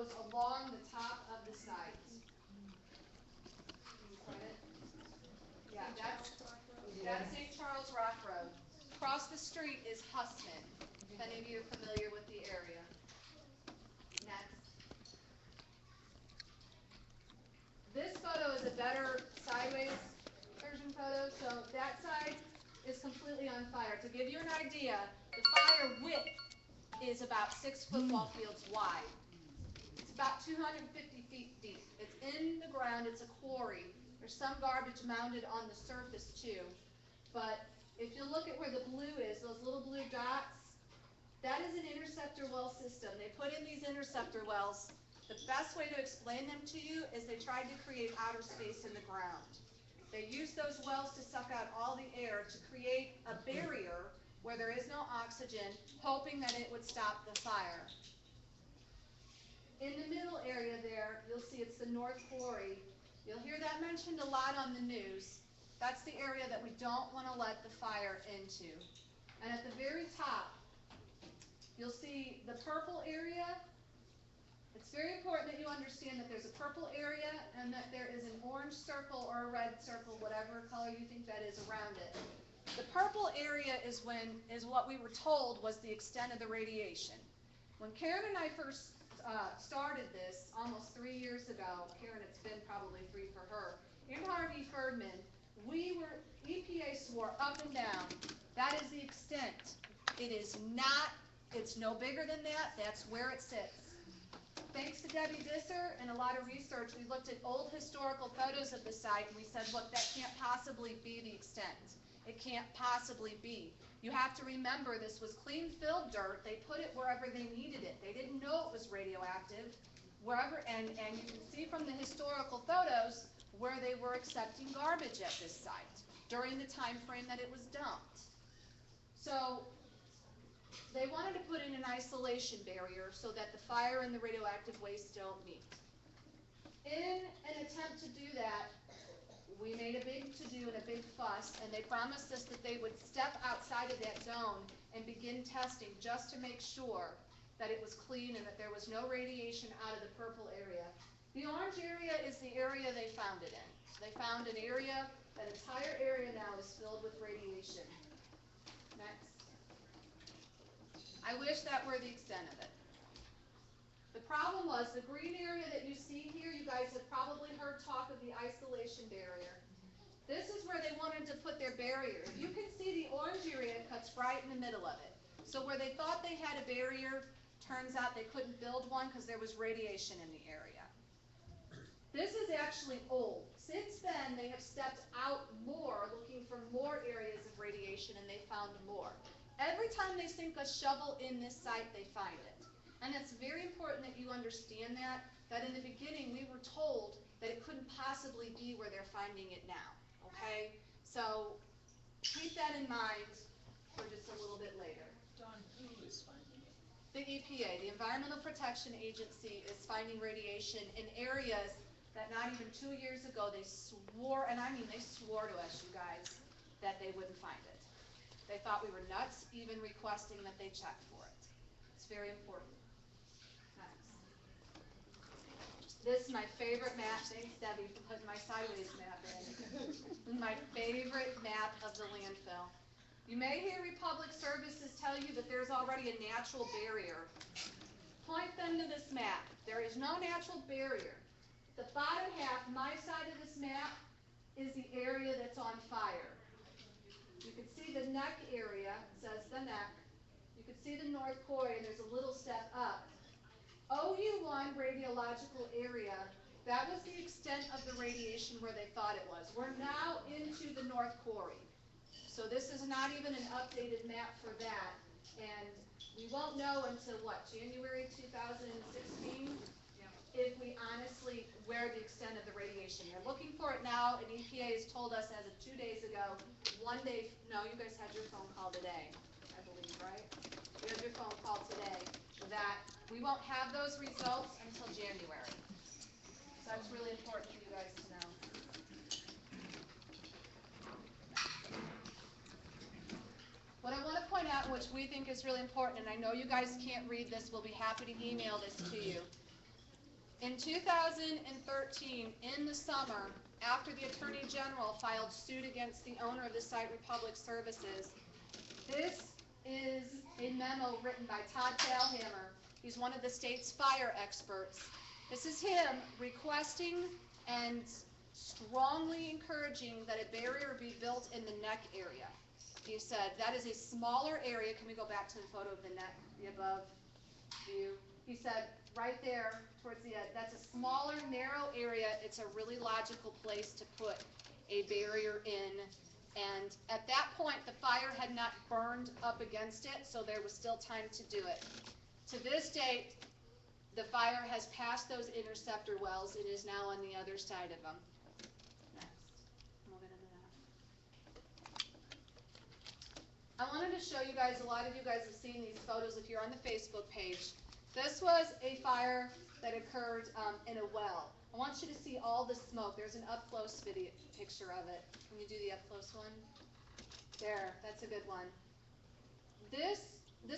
goes along the top of the site. Can you point it? Yeah, that's St. Charles Rock Road. Across the street is Hussman, if any of you are familiar with the area. Next. This photo is a better sideways version photo. So that side is completely on fire. To give you an idea, the fire width is about 6 football fields wide. It's about 250 feet deep. It's in the ground. It's a quarry. There's some garbage mounded on the surface too. But if you look at where the blue is, those little blue dots, that is an interceptor well system. They put in these interceptor wells. The best way to explain them to you is they tried to create outer space in the ground. They used those wells to suck out all the air to create a barrier where there is no oxygen, hoping that it would stop the fire. In the middle area there, you'll see it's the North Quarry. You'll hear that mentioned a lot on the news. That's the area that we don't want to let the fire into. And at the very top, you'll see the purple area. It's very important that you understand that there's a purple area and that there is an orange circle or a red circle, whatever color you think that is around it. The purple area is what we were told was the extent of the radiation. When Karen and I first started this almost 3 years ago, Karen, it's been probably 3 for her, in Harvey Ferdman, EPA swore up and down, that is the extent. It is not, it's no bigger than that, that's where it sits. Thanks to Debbie Visser and a lot of research, we looked at old historical photos of the site and we said, look, that can't possibly be the extent. It can't possibly be. You have to remember this was clean filled dirt. They put it wherever they needed it. They didn't know it was radioactive. Wherever, and you can see from the historical photos where they were accepting garbage at this site during the time frame that it was dumped. So they wanted to put in an isolation barrier so that the fire and the radioactive waste don't meet. In an attempt to do that, we made a big to-do and a big fuss, and they promised us that they would step outside of that zone and begin testing just to make sure that it was clean and that there was no radiation out of the purple area. The orange area is the area they found it in. They found an area, that entire area now is filled with radiation. Next. I wish that were the extent of it. The problem was the green area that you see here, you guys have probably heard talk of the isolation barrier. This is where they wanted to put their barrier. You can see the orange area cuts right in the middle of it. So where they thought they had a barrier, turns out they couldn't build one because there was radiation in the area. This is actually old. Since then, they have stepped out more, looking for more areas of radiation, and they found more. Every time they sink a shovel in this site, they find it. And it's very important that you understand that in the beginning we were told that it couldn't possibly be where they're finding it now, okay? So keep that in mind for just a little bit later. Dawn, who is finding it? The EPA, the Environmental Protection Agency, is finding radiation in areas that not even 2 years ago they swore, and I mean they swore to us, you guys, that they wouldn't find it. They thought we were nuts, even requesting that they check for it. It's very important. Next. This is my favorite map. Thanks, Debbie, for putting my sideways map in. This is my favorite map of the landfill. You may hear Republic Services tell you that there's already a natural barrier. Point them to this map. There is no natural barrier. The bottom half, my side of this map, is the area that's on fire. You can see the neck area, it says the neck. You can see the North Quarry, and there's a little step up. OU1 radiological area, that was the extent of the radiation where they thought it was. We're now into the North Quarry. So this is not even an updated map for that. And we won't know until what, January 2016? If we honestly, where the extent of the radiation. They're looking for it now, and EPA has told us as of 2 days ago, 1 day, no, you guys had your phone call today, I believe, right? You had your phone call today, that we won't have those results until January. So that's really important for you guys to know. What I want to point out, which we think is really important, and I know you guys can't read this, we'll be happy to email this to you. In 2013, in the summer, after the Attorney General filed suit against the owner of the site, Republic Services, this is a memo written by Todd Talhammer. He's one of the state's fire experts. This is him requesting and strongly encouraging that a barrier be built in the neck area. He said that is a smaller area. Can we go back to the photo of the neck, the above view? He said right there towards the end, that's a smaller, narrow area. It's a really logical place to put a barrier in. And at that point, the fire had not burned up against it, so there was still time to do it. To this date, the fire has passed those interceptor wells. It is now on the other side of them. Next. Move into that. I wanted to show you guys, a lot of you guys have seen these photos if you're on the Facebook page. This was a fire that occurred in a well. I want you to see all the smoke. There's an up-close video picture of it. Can you do the up-close one? There, that's a good one. This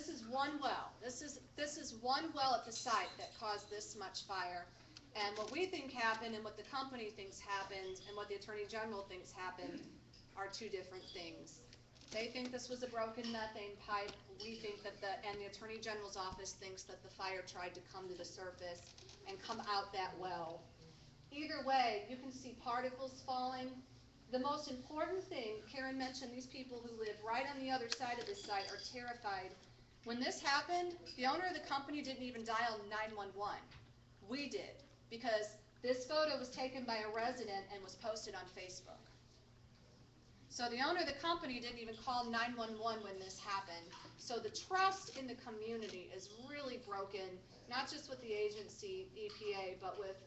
is one well. This is one well at the site that caused this much fire. And what we think happened and what the company thinks happened and what the Attorney General thinks happened are two different things. They think this was a broken methane pipe. We think that and the Attorney General's office thinks that the fire tried to come to the surface and come out that well. Either way, you can see particles falling. The most important thing, Karen mentioned these people who live right on the other side of this site are terrified. When this happened, the owner of the company didn't even dial 911. We did, because this photo was taken by a resident and was posted on Facebook. So the owner of the company didn't even call 911 when this happened. So the trust in the community is really broken, not just with the agency, EPA, but with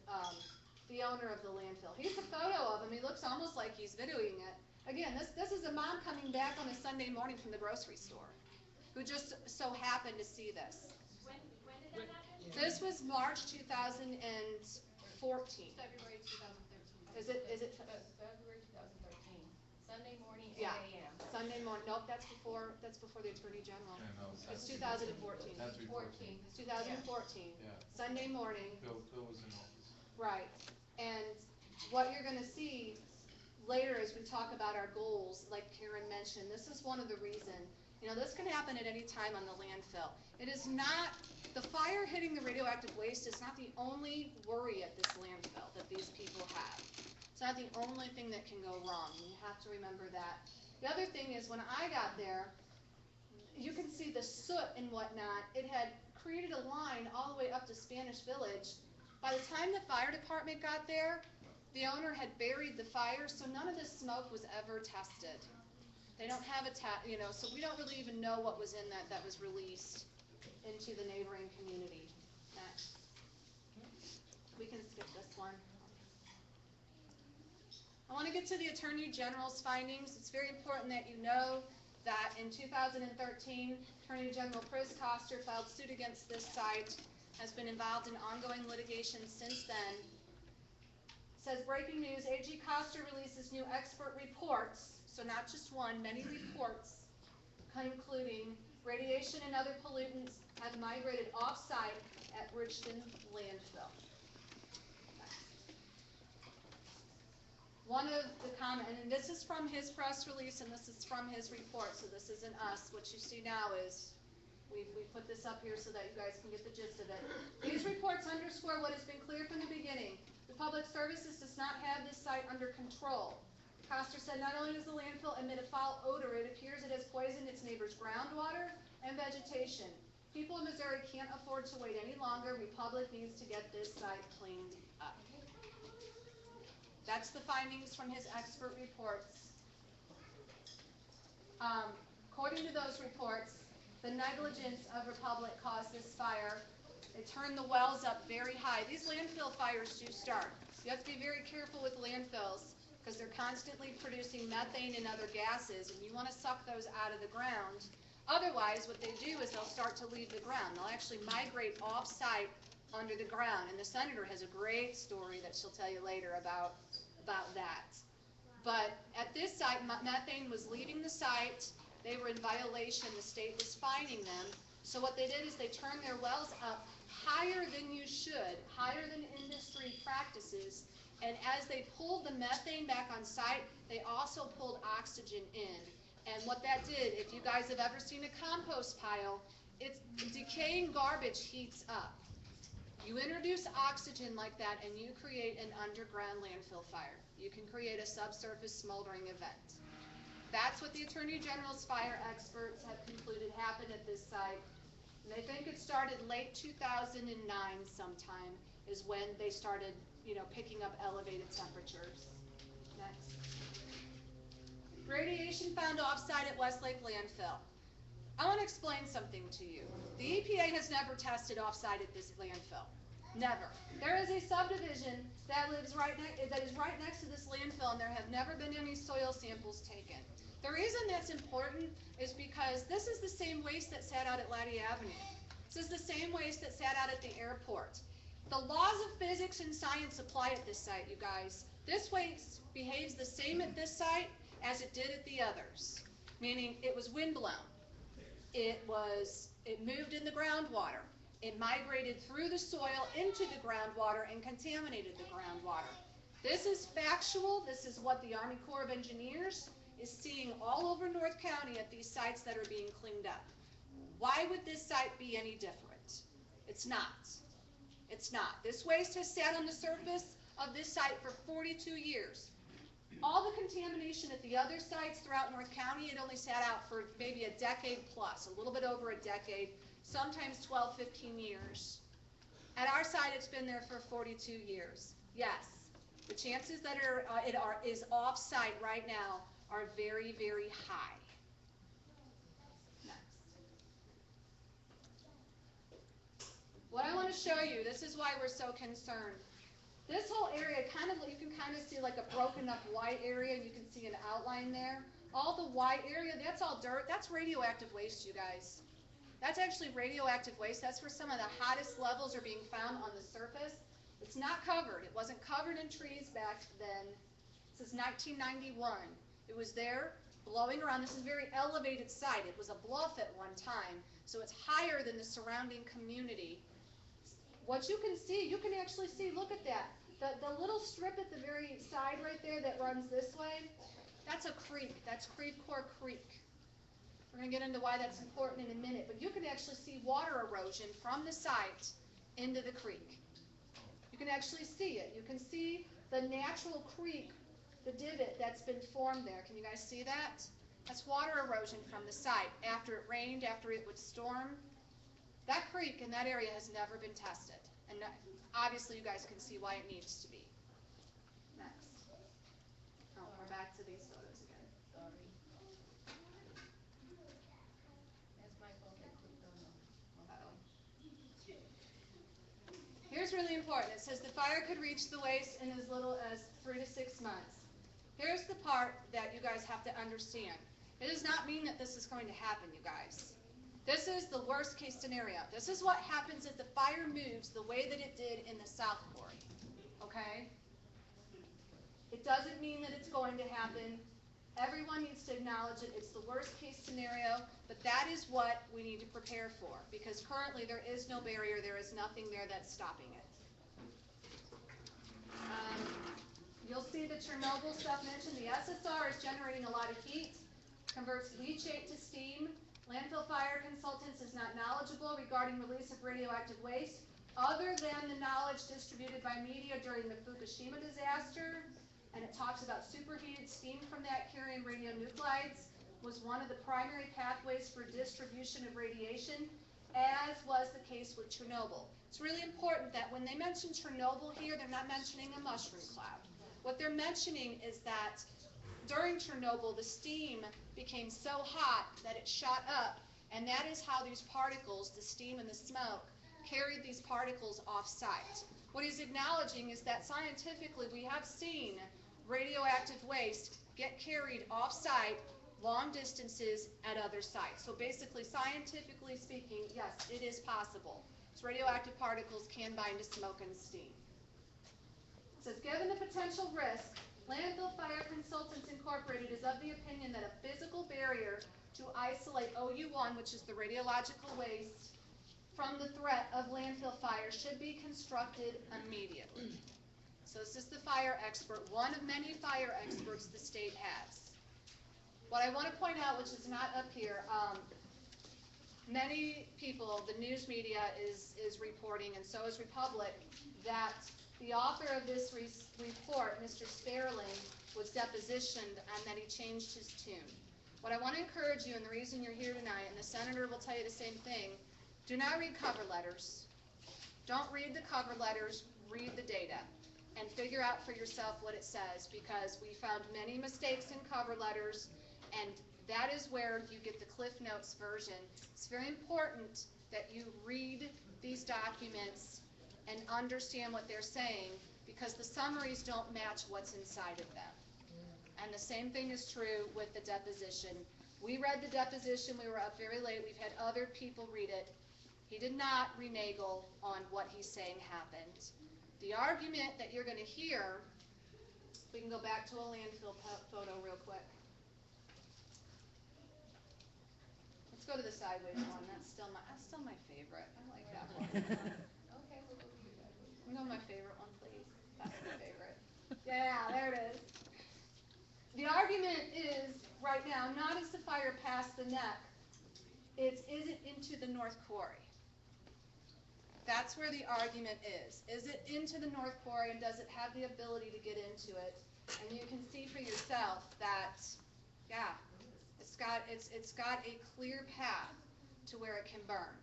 the owner of the landfill. Here's a photo of him. He looks almost like he's videoing it. Again, this is a mom coming back on a Sunday morning from the grocery store who just so happened to see this. When did that happen? This was March 2014. February 2013. Is it? February 2013. Sunday morning, 8 Yeah. a.m. Sunday morning. Nope, that's before the Attorney General. Yeah, no, It's 2014. That's 14. It's 2014. Yeah. Sunday morning. Bill was in office. Right. And what you're going to see later as we talk about our goals, like Karen mentioned, this is one of the reasons. You know, this can happen at any time on the landfill. It is not, the fire hitting the radioactive waste is not the only worry at this landfill that these people have. It's not the only thing that can go wrong. You have to remember that. The other thing is, when I got there, you can see the soot and whatnot. It had created a line all the way up to Spanish Village. By the time the fire department got there, the owner had buried the fire, so none of this smoke was ever tested. They don't have so we don't really even know what was in that was released into the neighboring community. Next. We can skip this one. I want to get to the Attorney General's findings. It's very important that you know that in 2013, Attorney General Chris Koster filed suit against this site, has been involved in ongoing litigation since then. It says, breaking news, AG Koster releases new expert reports, so not just one, many reports, concluding radiation and other pollutants have migrated off-site at Bridgeton landfill. One of the and this is from his press release and this is from his report, so this isn't us. What you see now is we put this up here so that you guys can get the gist of it. These reports underscore what has been clear from the beginning. Republic Services does not have this site under control. Koster said not only does the landfill emit a foul odor, it appears it has poisoned its neighbors' groundwater and vegetation. People in Missouri can't afford to wait any longer. Republic needs to get this site cleaned up. That's the findings from his expert reports. According to those reports, the negligence of Republic caused this fire. They turned the wells up very high. These landfill fires do start. You have to be very careful with landfills because they're constantly producing methane and other gases, and you want to suck those out of the ground. Otherwise, what they do is they'll start to leave the ground. They'll actually migrate off-site under the ground, and the senator has a great story that she'll tell you later about that. But at this site, methane was leaving the site. They were in violation. The state was fining them. So what they did is they turned their wells up higher than you should, higher than industry practices. And as they pulled the methane back on site, they also pulled oxygen in. And what that did, if you guys have ever seen a compost pile, it's decaying garbage heats up. You introduce oxygen like that and you create an underground landfill fire. You can create a subsurface smoldering event. That's what the Attorney General's fire experts have concluded happened at this site. And they think it started late 2009 sometime is when they started, picking up elevated temperatures. Next. Radiation found offsite at Westlake landfill. I want to explain something to you. The EPA has never tested offsite at this landfill. Never. There is a subdivision that is right next to this landfill, and there have never been any soil samples taken. The reason that's important is because this is the same waste that sat out at Latty Avenue. This is the same waste that sat out at the airport. The laws of physics and science apply at this site, you guys. This waste behaves the same at this site as it did at the others, meaning it was windblown. It moved in the groundwater. It migrated through the soil into the groundwater and contaminated the groundwater. This is factual. This is what the Army Corps of Engineers is seeing all over North County at these sites that are being cleaned up. Why would this site be any different? It's not. It's not. This waste has sat on the surface of this site for 42 years. All the contamination at the other sites throughout North County, it only sat out for maybe a decade plus, a little bit over a decade, sometimes 12, 15 years. At our site, it's been there for 42 years. Yes, the chances that it is off-site right now are very, very high. Next. What I want to show you, this is why we're so concerned. This whole area, you can kind of see like a broken up white area. You can see an outline there. All the white area, that's all dirt. That's radioactive waste, you guys. That's actually radioactive waste. That's where some of the hottest levels are being found on the surface. It's not covered. It wasn't covered in trees back then. This is 1991. It was there blowing around. This is a very elevated site. It was a bluff at one time, so it's higher than the surrounding community. What you can see, you can actually see, look at that. The little strip at the very side right there that runs this way, that's a creek. That's Creve Coeur Creek. We're going to get into why that's important in a minute, but you can actually see water erosion from the site into the creek. You can actually see it. You can see the natural creek, the divot that's been formed there. Can you guys see that? That's water erosion from the site. After it rained, after it would storm, that creek in that area has never been tested. And obviously you guys can see why it needs to be. Next. Oh, we're back to these photos again. Sorry. That's my fault, I clicked on them. Uh-oh. Here's really important. It says the fire could reach the waste in as little as 3 to 6 months. Here's the part that you guys have to understand. It does not mean that this is going to happen, you guys. This is the worst case scenario. This is what happens if the fire moves the way that it did in the South Quarry, okay? It doesn't mean that it's going to happen. Everyone needs to acknowledge it. It's the worst case scenario, but that is what we need to prepare for, because currently there is no barrier. There is nothing there that's stopping it. You'll see the Chernobyl stuff mentioned. The SSR is generating a lot of heat, converts leachate to steam. Landfill Fire Consultants is not knowledgeable regarding release of radioactive waste, other than the knowledge distributed by media during the Fukushima disaster, and it talks about superheated steam from that carrying radionuclides was one of the primary pathways for distribution of radiation, as was the case with Chernobyl. It's really important that when they mention Chernobyl here, they're not mentioning a mushroom cloud. What they're mentioning is that during Chernobyl, the steam became so hot that it shot up, and that is how these particles, the steam and the smoke, carried these particles off-site. What he's acknowledging is that scientifically we have seen radioactive waste get carried off-site long distances at other sites. So basically, scientifically speaking, yes, it is possible. So radioactive particles can bind to smoke and steam. It says, given the potential risk, Landfill Fire Consultants Incorporated is of the opinion that a physical barrier to isolate OU1, which is the radiological waste, from the threat of landfill fire should be constructed immediately. So this is the fire expert, one of many fire experts the state has. What I want to point out, which is not up here, many people, the news media is reporting, and so is Republic, that the author of this report, Mr. Sperling, was depositioned and that he changed his tune. What I want to encourage you, and the reason you're here tonight, and the senator will tell you the same thing, do not read cover letters. Don't read the cover letters, read the data, and figure out for yourself what it says, because we found many mistakes in cover letters, and that is where you get the Cliff Notes version. It's very important that you read these documents and understand what they're saying, because the summaries don't match what's inside of them. And the same thing is true with the deposition. We read the deposition, we were up very late, we've had other people read it. He did not renege on what he's saying happened. The argument that you're going to hear, we can go back to a landfill photo real quick. Let's go to the sideways one. That's still my favorite. I like that one. Okay, we'll go through that. You know my favorite one, please. That's my favorite. Yeah, there it is. The argument is right now, not is the fire past the neck, it's is it into the North Quarry. That's where the argument is. Is it into the North Quarry, and does it have the ability to get into it? And you can see for yourself that, yeah, it's got a clear path to where it can burn.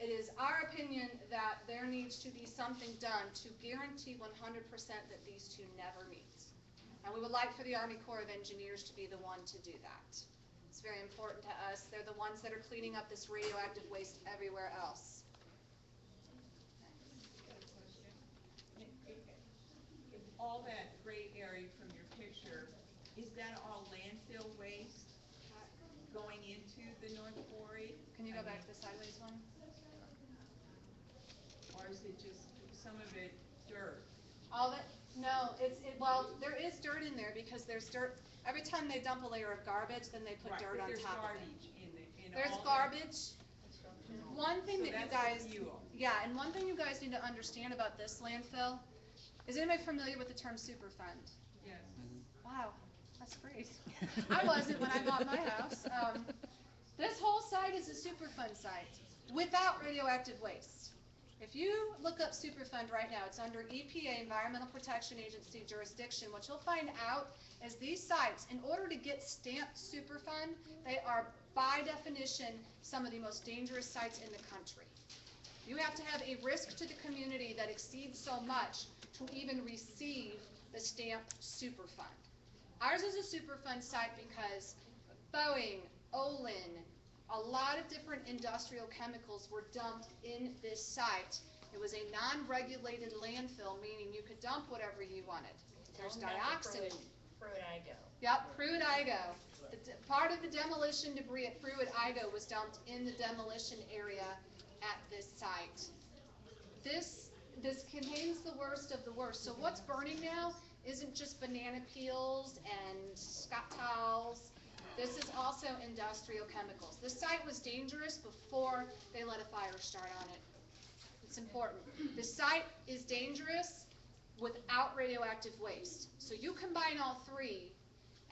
It is our opinion that there needs to be something done to guarantee 100% that these two never meet. And we would like for the Army Corps of Engineers to be the one to do that. It's very important to us. They're the ones that are cleaning up this radioactive waste everywhere else. If all that gray area from your picture, is that all landfill waste going into the North Quarry? Can you go back to the sideways one? Or is it just some of it dirt? All that? No, well, there is dirt in there because there's dirt. Every time they dump a layer of garbage, then they put dirt on top of it. There's garbage. One thing that you guys, yeah, and one thing you guys need to understand about this landfill, is anybody familiar with the term Superfund? Yes. Wow, that's great. I wasn't when I bought my house. This whole site is a Superfund site without radioactive waste. If you look up Superfund right now, it's under EPA, Environmental Protection Agency jurisdiction. What you'll find out is these sites, in order to get stamped Superfund, they are by definition some of the most dangerous sites in the country. You have to have a risk to the community that exceeds so much to even receive the stamp Superfund. Ours is a Superfund site because Boeing, Olin, a lot of different industrial chemicals were dumped in this site. It was a non-regulated landfill, meaning you could dump whatever you wanted. There's dioxin. Pruitt-Igoe. Yep, Pruitt-Igoe. Part of the demolition debris at Pruitt-Igoe was dumped in the demolition area at this site. This contains the worst of the worst. So what's burning now isn't just banana peels and Scott towels. This is also industrial chemicals. This site was dangerous before they let a fire start on it. It's important. The site is dangerous without radioactive waste. So you combine all three,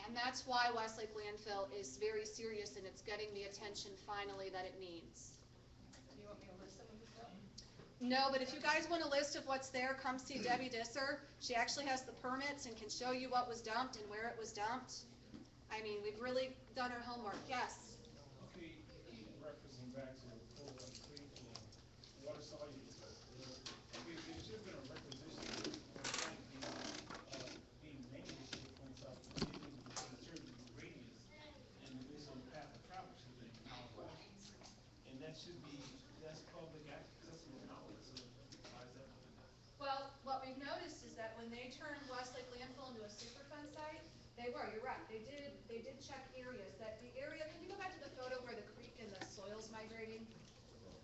and that's why Westlake Landfill is very serious, and it's getting the attention finally that it needs. Do you want me to list some of the stuff? No, but if you guys want a list of what's there, come see Debbie Disser. She actually has the permits and can show you what was dumped and where it was dumped. I mean, we've really done our homework. Yes? Okay, keep referencing back to the Full Lake Creek and water soluble. Okay, there should have been a requisition being made, as she points out, within a certain radius and based on the path of travel should be outlined. And that's public accessible knowledge, so why is that? Well, what we've noticed is that when they turned Westlake Landfill into a Superfund site, you're right, they did check areas. That the area, can you go back to the photo where the creek and the soil's migrating?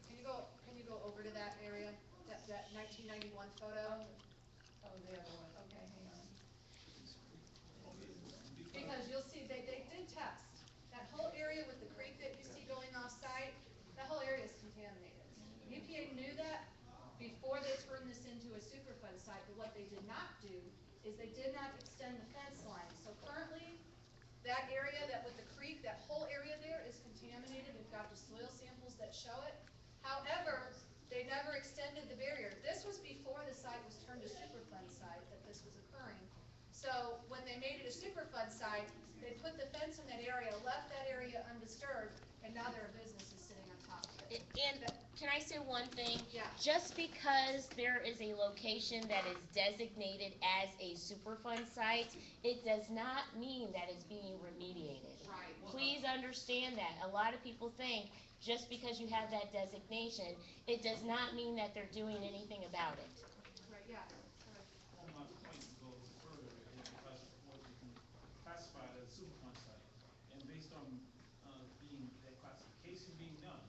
Can you go over to that area, that 1991 photo? Oh, the other one, okay, hang on. Because you'll see, they did test. That whole area with the creek that you see going off site, that whole area is contaminated. site, but what they did not do is they did not extend the fence line. So currently, that area, that with the creek, that whole area there is contaminated. We've got the soil samples that show it. However, they never extended the barrier. This was before the site was turned to Superfund site that this was occurring. So when they made it a Superfund site, they put the fence in that area, left that area undisturbed, and now their business is sitting on top of it. And can I say one thing? Yeah. Just because there is a location that is designated as a Superfund site, it does not mean that it's being remediated. Right. Please understand that. A lot of people think just because you have that designation, it does not mean that they're doing anything about it. Right, yeah. Well, my point goes further, is because what you can classify as Superfund site, and based on, that classification being done,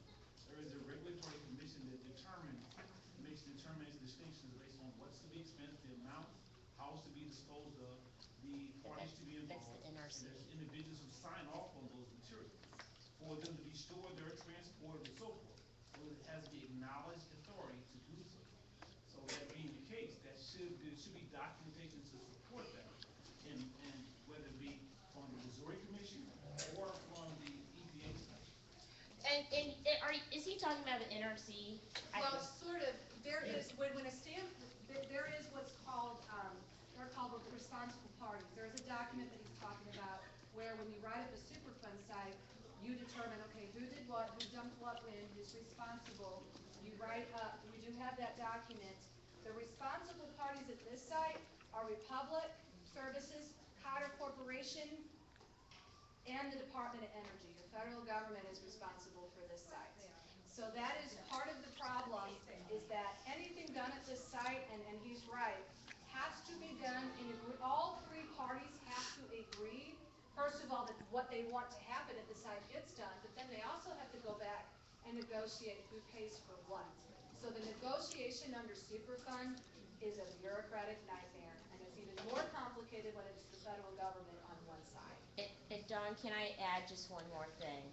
there is a regulatory commission that makes determination distinctions based on what's to be expensed, the amount, how it's to be disposed of, the parties to be That's involved. the NRC. And there's individuals who sign off on those materials, for them to be stored there, transported, and so forth. So it has the acknowledged authority to do so. So that being the case, there should be documentation to support that, and whether it be from the Missouri Commission or from the EPA side. And is he talking about the NRC? Well, sort of, there is, when a stamp, there is what's called, they're called the responsible parties. There's a document that he's talking about where when you write up a Superfund site, you determine, okay, who did what, who dumped what when, who's responsible. You write up, we do have that document. The responsible parties at this site are Republic Services, Cotter Corporation, and the Department of Energy. The federal government is responsible for this site. So that is part of the problem, is that anything done at this site, and he's right, has to be done in all three parties have to agree, first of all, that what they want to happen at the site gets done, but then they also have to go back and negotiate who pays for what. So the negotiation under Superfund is a bureaucratic nightmare, and it's even more complicated when it's the federal government on one side. Don, can I add just one more thing?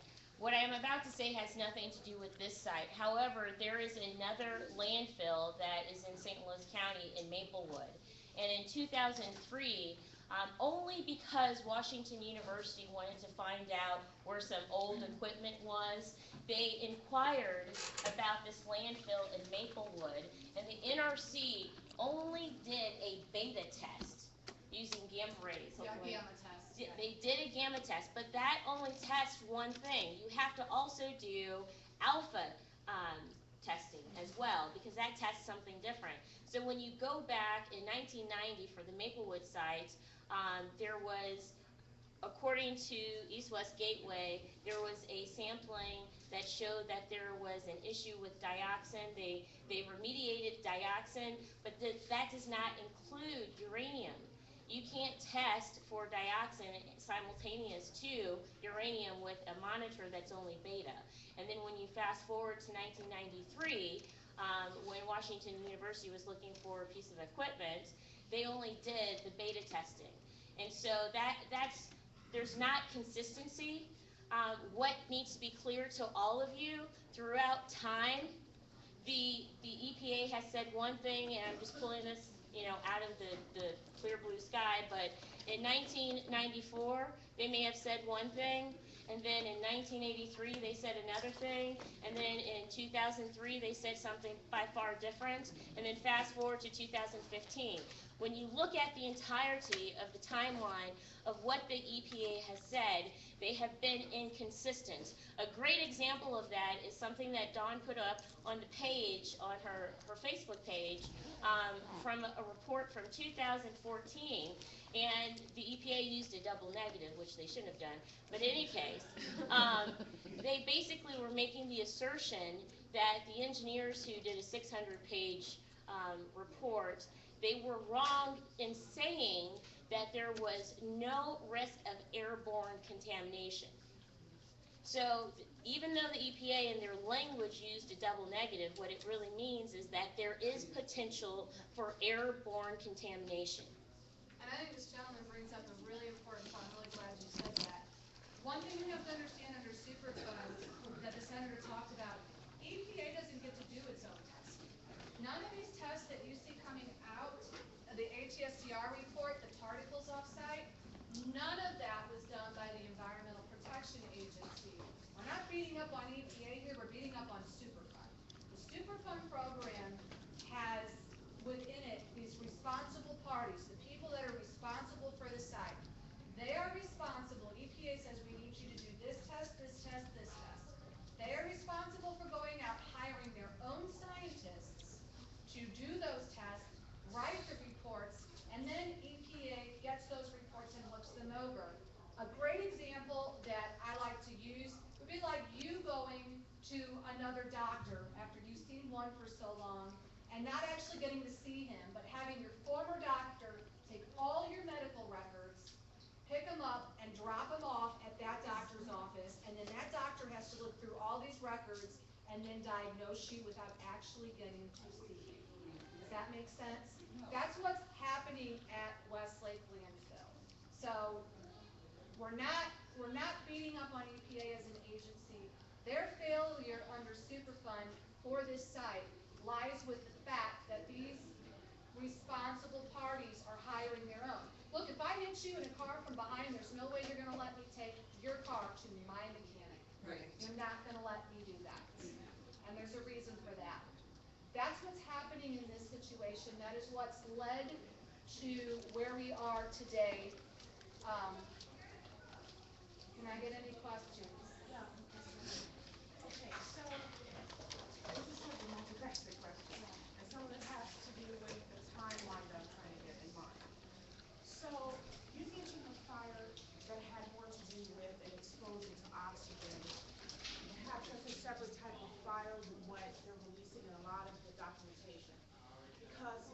What I am about to say has nothing to do with this site. However, there is another landfill that is in St. Louis County in Maplewood. And in 2003, only because Washington University wanted to find out where some old equipment was, they inquired about this landfill in Maplewood, and the NRC only did a beta test using gamma rays. Yeah, gamma test. Yeah. They did a gamma test, but that only tests one thing. You have to also do alpha testing as well, because that tests something different. So when you go back in 1990 for the Maplewood site, there was, according to East West Gateway, there was a sampling that showed that there was an issue with dioxin. They remediated dioxin, but that does not include uranium. You can't test for dioxin simultaneous to uranium with a monitor that's only beta. And then when you fast forward to 1993, when Washington University was looking for a piece of equipment, they only did the beta testing. And so there's not consistency. What needs to be clear to all of you, throughout time, the EPA has said one thing, and I'm just pulling this out of the clear blue sky, but in 1994, they may have said one thing, and then in 1983, they said another thing, and then in 2003, they said something by far different, and then fast forward to 2015. When you look at the entirety of the timeline of what the EPA has said, they have been inconsistent. A great example of that is something that Dawn put up on the page, on her Facebook page, from a report from 2014, and the EPA used a double negative, which they shouldn't have done, but in any case, they basically were making the assertion that the engineers who did a 600-page report, they were wrong in saying that there was no risk of airborne contamination. So even though the EPA in their language used a double negative, what it really means is that there is potential for airborne contamination. And I think this gentleman brings up a really important point. I'm really glad you said that. One thing we have to understand under Superfund that the senator talked about, EPA doesn't get to do its own testing. None of these tests that you see coming out ATSDR report, the particles offsite, none of that was done by the Environmental Protection Agency. We're not beating up on EPA here, we're beating up on Superfund. The Superfund program has within it these responsible parties, the people that are responsible for the site. They are responsible, EPA says we need you to do this test, this test, this test. They are responsible for going out, hiring their own scientists to do those tests, write the reports, and then EPA gets those reports and looks them over. A great example that I like to use would be like you going to another doctor after you've seen one for so long and not actually getting to see him, but having your former doctor take all your medical records, pick them up and drop them off at that doctor's office, and then that doctor has to look through all these records and then diagnose you without actually getting to see you. Does that make sense? That's what's happening at Westlake Landfill. So we're not beating up on EPA as an agency. Their failure under Superfund for this site lies with the fact that these responsible parties are hiring their own. Look, if I hit you in a car from behind, there's no way you're gonna let me take your car to my mechanic. Right. You're not gonna let me do that. And there's a reason for that. That's what's happening in this situation. That is what's led to where we are today. Can I get any questions? Yeah. Okay, so this is sort of a multifaceted question, and some of it has to do with the timeline that I'm trying to get in mind. So you mentioned a fire that had more to do with an exposure to oxygen. Perhaps that's a separate type of fire than what they're releasing in a lot of the documentation. Because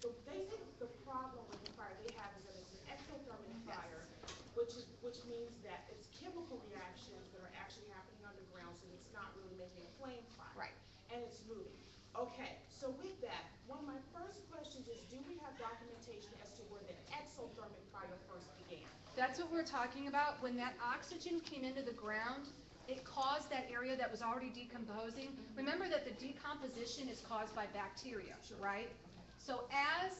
they think the problem with the fire they have is that it's an exothermic fire, which means that it's chemical reactions that are actually happening underground, so it's not really making a flame fire. Right. And it's moving. Okay, so with that, one of my first questions is, do we have documentation as to where the exothermic fire first began? That's what we're talking about. When that oxygen came into the ground, it caused that area that was already decomposing. Remember that the decomposition is caused by bacteria, right? So as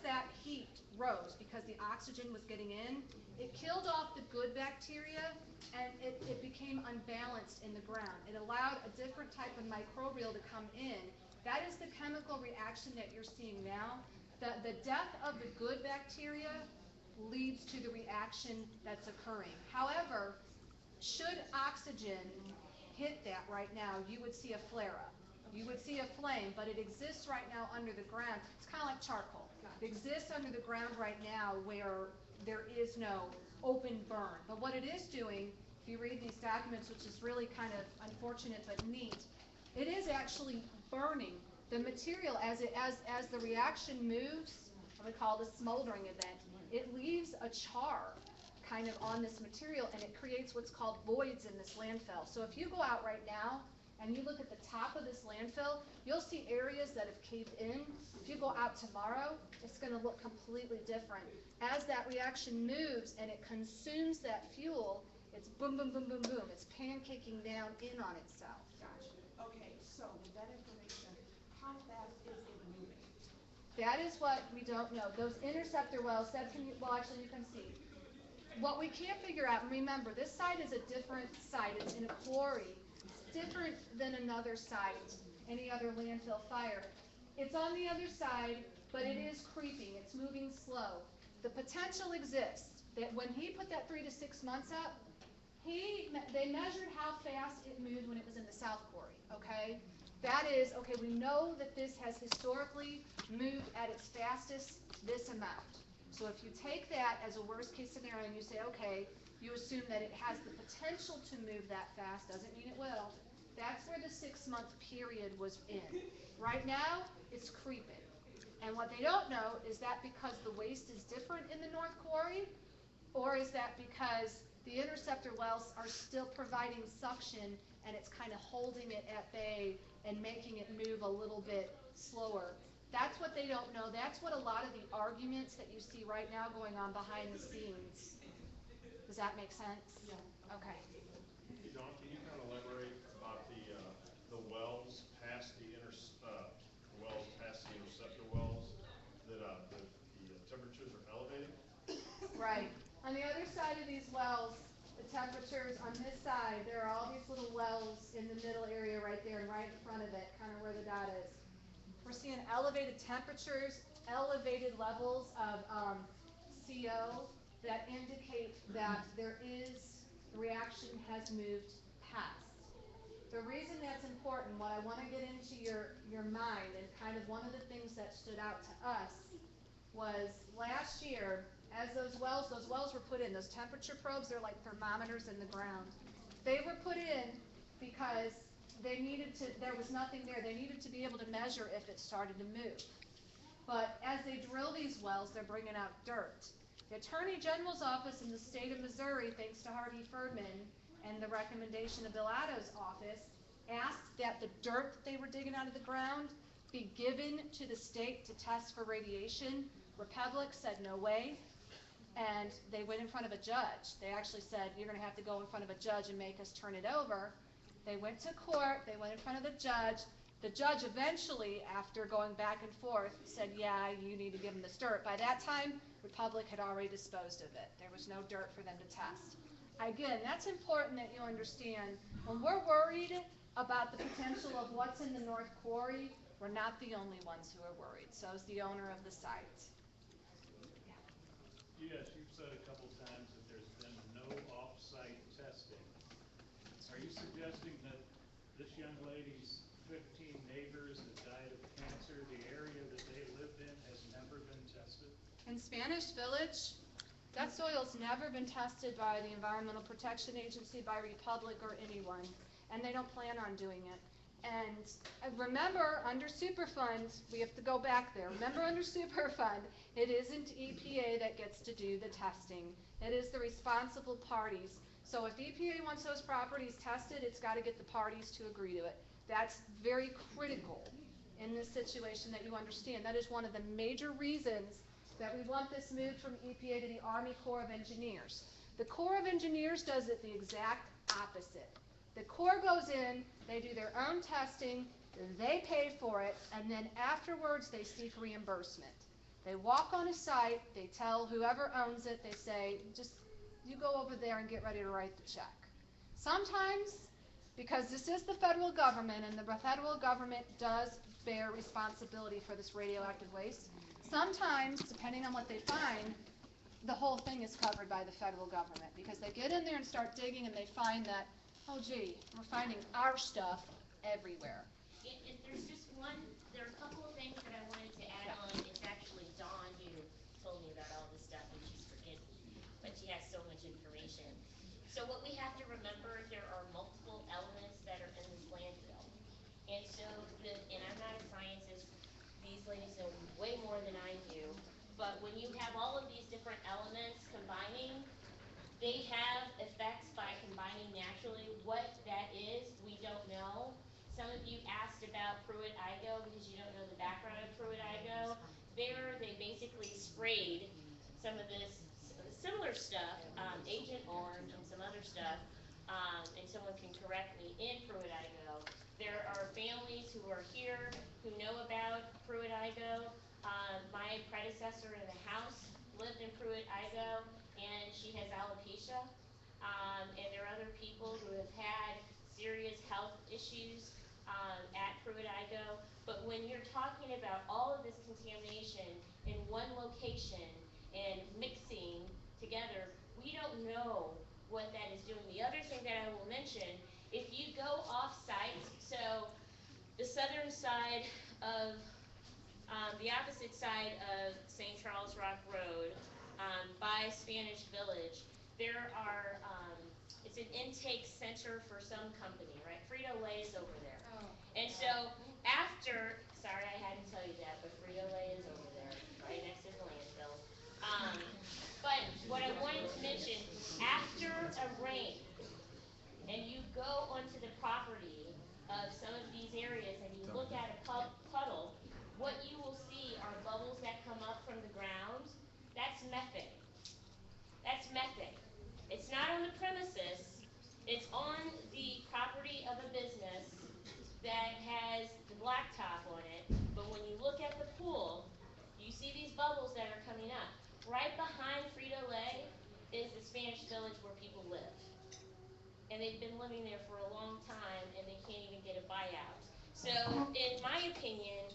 that heat rose, because the oxygen was getting in, it killed off the good bacteria and it became unbalanced in the ground. It allowed a different type of microbial to come in. That is the chemical reaction that you're seeing now. The death of the good bacteria leads to the reaction that's occurring. However, should oxygen hit that right now, you would see a flare-up. You would see a flame, but it exists right now under the ground. It's kind of like charcoal. It exists under the ground right now where there is no open burn. But what it is doing, if you read these documents, which is really kind of unfortunate but neat, it is actually burning the material as the reaction moves, what we call the smoldering event. It leaves a char kind of on this material, and it creates what's called voids in this landfill. So if you go out right now and you look at the top of this landfill, you'll see areas that have caved in. If you go out tomorrow, it's going to look completely different. As that reaction moves and it consumes that fuel, it's boom, boom, boom, boom, boom. It's pancaking down in on itself. Gotcha. Okay, so with that information, how fast is it moving? That is what we don't know. Those interceptor wells, Seth, well, actually, you can see. What we can't figure out, and remember, this site is a different site. It's in a quarry. It's different than another site, any other landfill fire. It's on the other side, but it is creeping. It's moving slow. The potential exists that when he put that 3 to 6 months up, they measured how fast it moved when it was in the South Quarry, okay? That is, okay, we know that this has historically moved at its fastest this amount. So if you take that as a worst case scenario and you say, okay, you assume that it has the potential to move that fast, doesn't mean it will. That's where the 6-month period was in. Right now, it's creeping. And what they don't know is that because the waste is different in the North Quarry, or is that because the interceptor wells are still providing suction and it's kind of holding it at bay and making it move a little bit slower. That's what they don't know. That's what a lot of the arguments that you see right now going on behind the scenes. Does that make sense? Yeah. Okay. John, can you kind of elaborate about the wells past the interceptor wells that pictures on this side, there are all these little wells in the middle area right there and right in front of it, kind of where the dot is. We're seeing elevated temperatures, elevated levels of CO that indicate that there is, the reaction has moved past. The reason that's important, what I want to get into your mind, and kind of one of the things that stood out to us, was last year, as those wells were put in, those temperature probes, they're like thermometers in the ground. They were put in because they needed to, there was nothing there, they needed to be able to measure if it started to move. But as they drill these wells, they're bringing out dirt. The Attorney General's office in the state of Missouri, thanks to Harvey Ferdman and the recommendation of Bill Otto's office, asked that the dirt that they were digging out of the ground be given to the state to test for radiation. Republic said no way, and they went in front of a judge. They actually said, you're going to have to go in front of a judge and make us turn it over. They went to court, they went in front of the judge. The judge eventually, after going back and forth, said, yeah, you need to give them this dirt. By that time, Republic had already disposed of it. There was no dirt for them to test. Again, that's important that you understand. When we're worried about the potential of what's in the North Quarry, we're not the only ones who are worried. So is the owner of the site. Yes, you've said a couple times that there's been no off-site testing. Are you suggesting that this young lady's 15 neighbors that died of cancer, the area that they lived in, has never been tested? In Spanish Village, that soil's never been tested by the Environmental Protection Agency, by Republic, or anyone, and they don't plan on doing it. And remember, under Superfund, we have to go back there. Remember, under Superfund, it isn't EPA that gets to do the testing. It is the responsible parties. So if EPA wants those properties tested, it's got to get the parties to agree to it. That's very critical in this situation that you understand. That is one of the major reasons that we want this moved from EPA to the Army Corps of Engineers. The Corps of Engineers does it the exact opposite. The Corps goes in, they do their own testing, they pay for it, and then afterwards they seek reimbursement. They walk on a site, they tell whoever owns it, they say, just you go over there and get ready to write the check. Sometimes, because this is the federal government, and the federal government does bear responsibility for this radioactive waste, sometimes, depending on what they find, the whole thing is covered by the federal government, because they get in there and start digging and they find that, oh gee, we're finding our stuff everywhere. If there's just one, there are a couple of things that I wanted to add on. It's actually Dawn who told me about all this stuff, and she's forgiven me, but she has so much information. So what we have to remember, there are multiple elements that are in this landfill. And so, and I'm not a scientist, these ladies know way more than I do, but when you have all of these different elements combining, they have effects by combining naturally. What that is, we don't know. Some of you asked about Pruitt-Igoe because you don't know the background of Pruitt-Igoe. There, they basically sprayed some of this similar stuff, Agent Orange and some other stuff, and someone can correct me, in Pruitt-Igoe. There are families who are here who know about Pruitt-Igoe. My predecessor in the House lived in Pruitt-Igoe, and she has alopecia. And there are other people who have had serious health issues at Pruitt-Igoe. But when you're talking about all of this contamination in one location and mixing together, we don't know what that is doing. The other thing that I will mention, if you go off-site, so the southern side of, the opposite side of St. Charles Rock Road, by Spanish Village, there are, it's an intake center for some company, right? Frito-Lay is over there. Oh. And so after, sorry I had to tell you that, but Frito-Lay is over there, right next to the landfill. But what I wanted to mention, after a rain, and you go onto the property of some of these areas and you look at a puddle, what you will see are bubbles that come up from the ground. That's methane. That's methane. It's not on the premises, it's on the property of a business that has the blacktop on it, but when you look at the pool, you see these bubbles that are coming up. Right behind Frito-Lay is the Spanish Village where people live. and they've been living there for a long time, and they can't even get a buyout. So, in my opinion,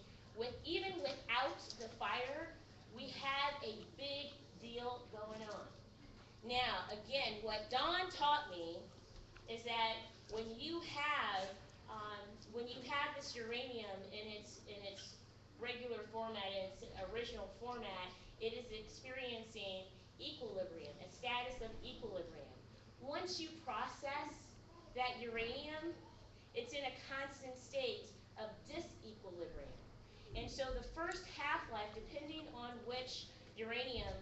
even without the fire, we had a big deal going on. Now, again, what Don taught me is that when you have this uranium in its regular format, in its original format, it is experiencing equilibrium, a status of equilibrium. Once you process that uranium, it's in a constant state of disequilibrium. And so the first half-life, depending on which uranium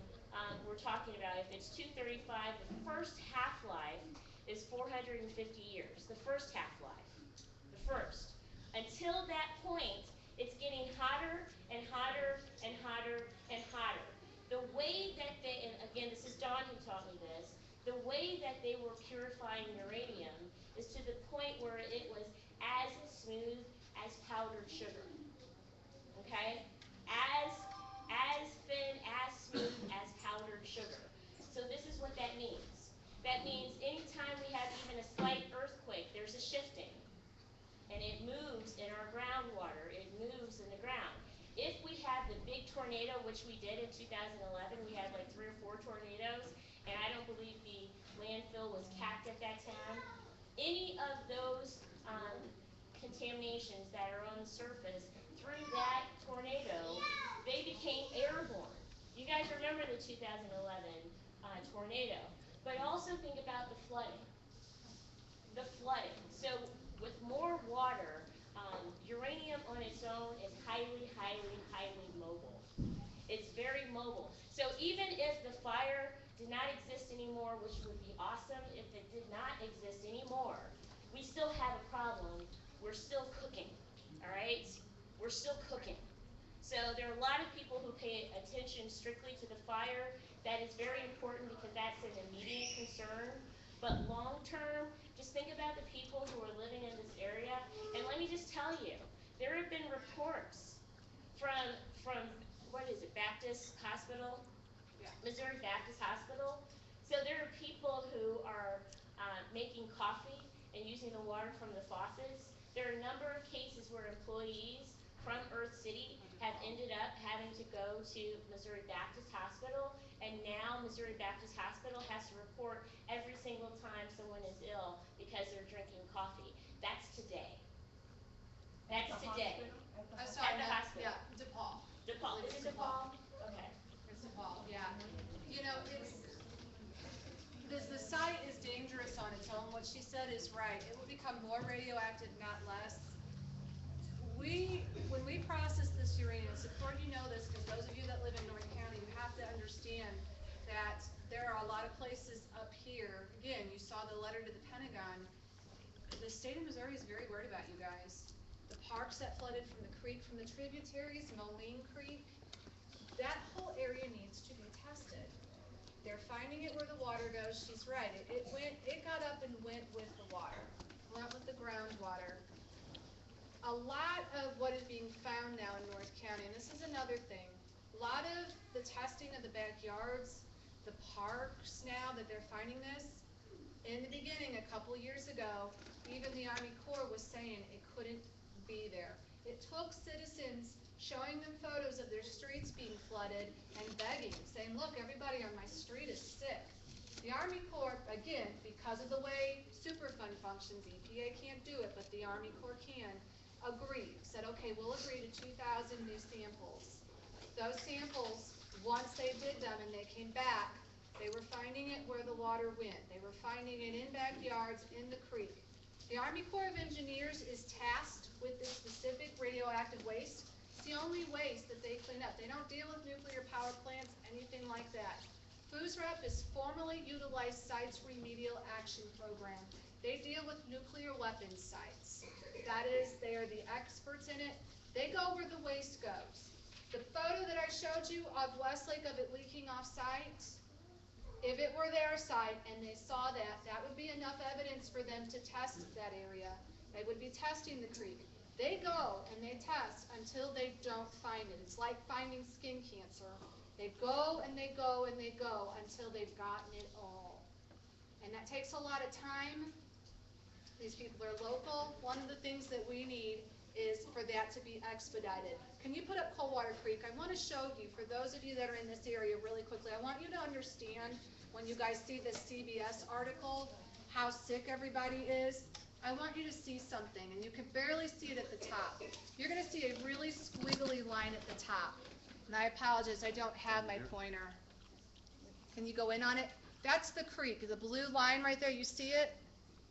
we're talking about, if it's 235, the first half-life is 450 years, the first half-life, the first. Until that point, it's getting hotter and hotter and hotter and hotter. The way that they, and again, this is Don who taught me this, the way that they were purifying uranium is to the point where it was as smooth as powdered sugar. Okay? As thin, as smooth as powdered sugar. So this is what that means. That means anytime we have even a slight earthquake, there's a shifting. And it moves in our groundwater. It moves in the ground. If we have the big tornado, which we did in 2011, we had like 3 or 4 tornadoes, and I don't believe the landfill was capped at that time. Any of those contaminations that are on the surface through that tornado, they became airborne. You guys remember the 2011 tornado, but also think about the flooding. The flooding. So with more water, uranium on its own is highly, highly, highly mobile. It's very mobile. So even if the fire did not exist anymore, which would be awesome if it did not exist anymore, we still have a problem. We're still cooking, all right? We're still cooking. So there are a lot of people who pay attention strictly to the fire. That is very important because that's an immediate concern. But long term, just think about the people who are living in this area. And let me just tell you, there have been reports from what is it, Baptist Hospital? Yeah. Missouri Baptist Hospital. So there are people who are making coffee and using the water from the faucets. There are a number of cases where employees from Earth City have ended up having to go to Missouri Baptist Hospital, and now Missouri Baptist Hospital has to report every single time someone is ill because they're drinking coffee. That's today. That's today. I'm sorry, At the hospital. yeah, DePaul. DePaul. Is it DePaul? Okay. It's DePaul, yeah. You know, the site is dangerous on its own. What she said is right. It will become more radioactive, not less. When we process this uranium, it's important you know this because those of you that live in North County, you have to understand that there are a lot of places up here. Again, you saw the letter to the Pentagon. The state of Missouri is very worried about you guys. The parks that flooded from the creek, from the tributaries, Moline Creek, that whole area needs to be tested. They're finding it where the water goes. She's right. It got up and went with the water, went with the groundwater. A lot of what is being found now in North County, and this is another thing, a lot of the testing of the backyards, the parks now that they're finding this, in the beginning, a couple years ago, even the Army Corps was saying it couldn't be there. It took citizens showing them photos of their streets being flooded and begging, saying, look, everybody on my street is sick. The Army Corps, again, because of the way Superfund functions, EPA can't do it, but the Army Corps can, agreed, said, okay, we'll agree to 2,000 new samples. Those samples, once they did them and they came back, they were finding it where the water went. They were finding it in backyards, in the creek. The Army Corps of Engineers is tasked with this specific radioactive waste. It's the only waste that they clean up. They don't deal with nuclear power plants, anything like that. FUSREP is formally utilized sites remedial action program. They deal with nuclear weapons sites. That is, they are the experts in it. They go where the waste goes. The photo that I showed you of Westlake, of it leaking off site, if it were their site and they saw that, that would be enough evidence for them to test that area. They would be testing the creek. They go and they test until they don't find it. It's like finding skin cancer. They go and they go and they go until they've gotten it all. And that takes a lot of time These people are local. One of the things that we need is for that to be expedited. Can you put up Coldwater Creek? I want to show you, for those of you that are in this area really quickly, I want you to understand when you guys see this CBS article, how sick everybody is. I want you to see something, and you can barely see it at the top. You're going to see a really squiggly line at the top. And I apologize, I don't have my pointer. Can you go in on it? That's the creek, the blue line right there. You see it?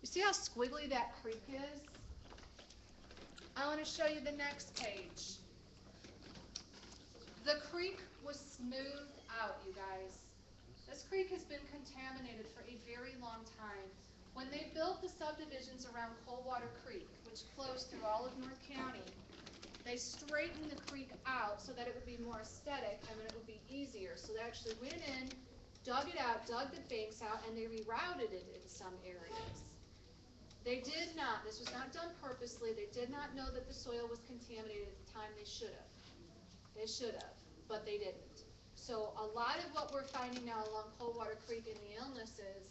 You see how squiggly that creek is? I want to show you the next page. The creek was smoothed out, you guys. This creek has been contaminated for a very long time. When they built the subdivisions around Coldwater Creek, which flows through all of North County, they straightened the creek out so that it would be more aesthetic and it would be easier. So they actually went in, dug it out, dug the banks out, and they rerouted it in some areas. They did not, this was not done purposely, they did not know that the soil was contaminated at the time. They should have. They should have, but they didn't. So a lot of what we're finding now along Coldwater Creek in the illnesses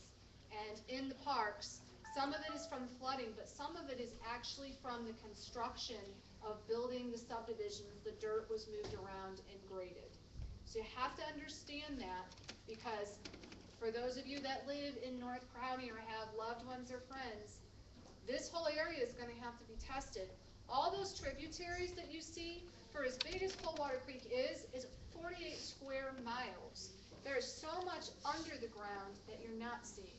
and in the parks, some of it is from flooding, but some of it is actually from the construction of building the subdivisions. The dirt was moved around and graded. So you have to understand that, because for those of you that live in North County or have loved ones or friends, this whole area is going to have to be tested. All those tributaries that you see, for as big as Coldwater Creek is 48 square miles. There is so much under the ground that you're not seeing.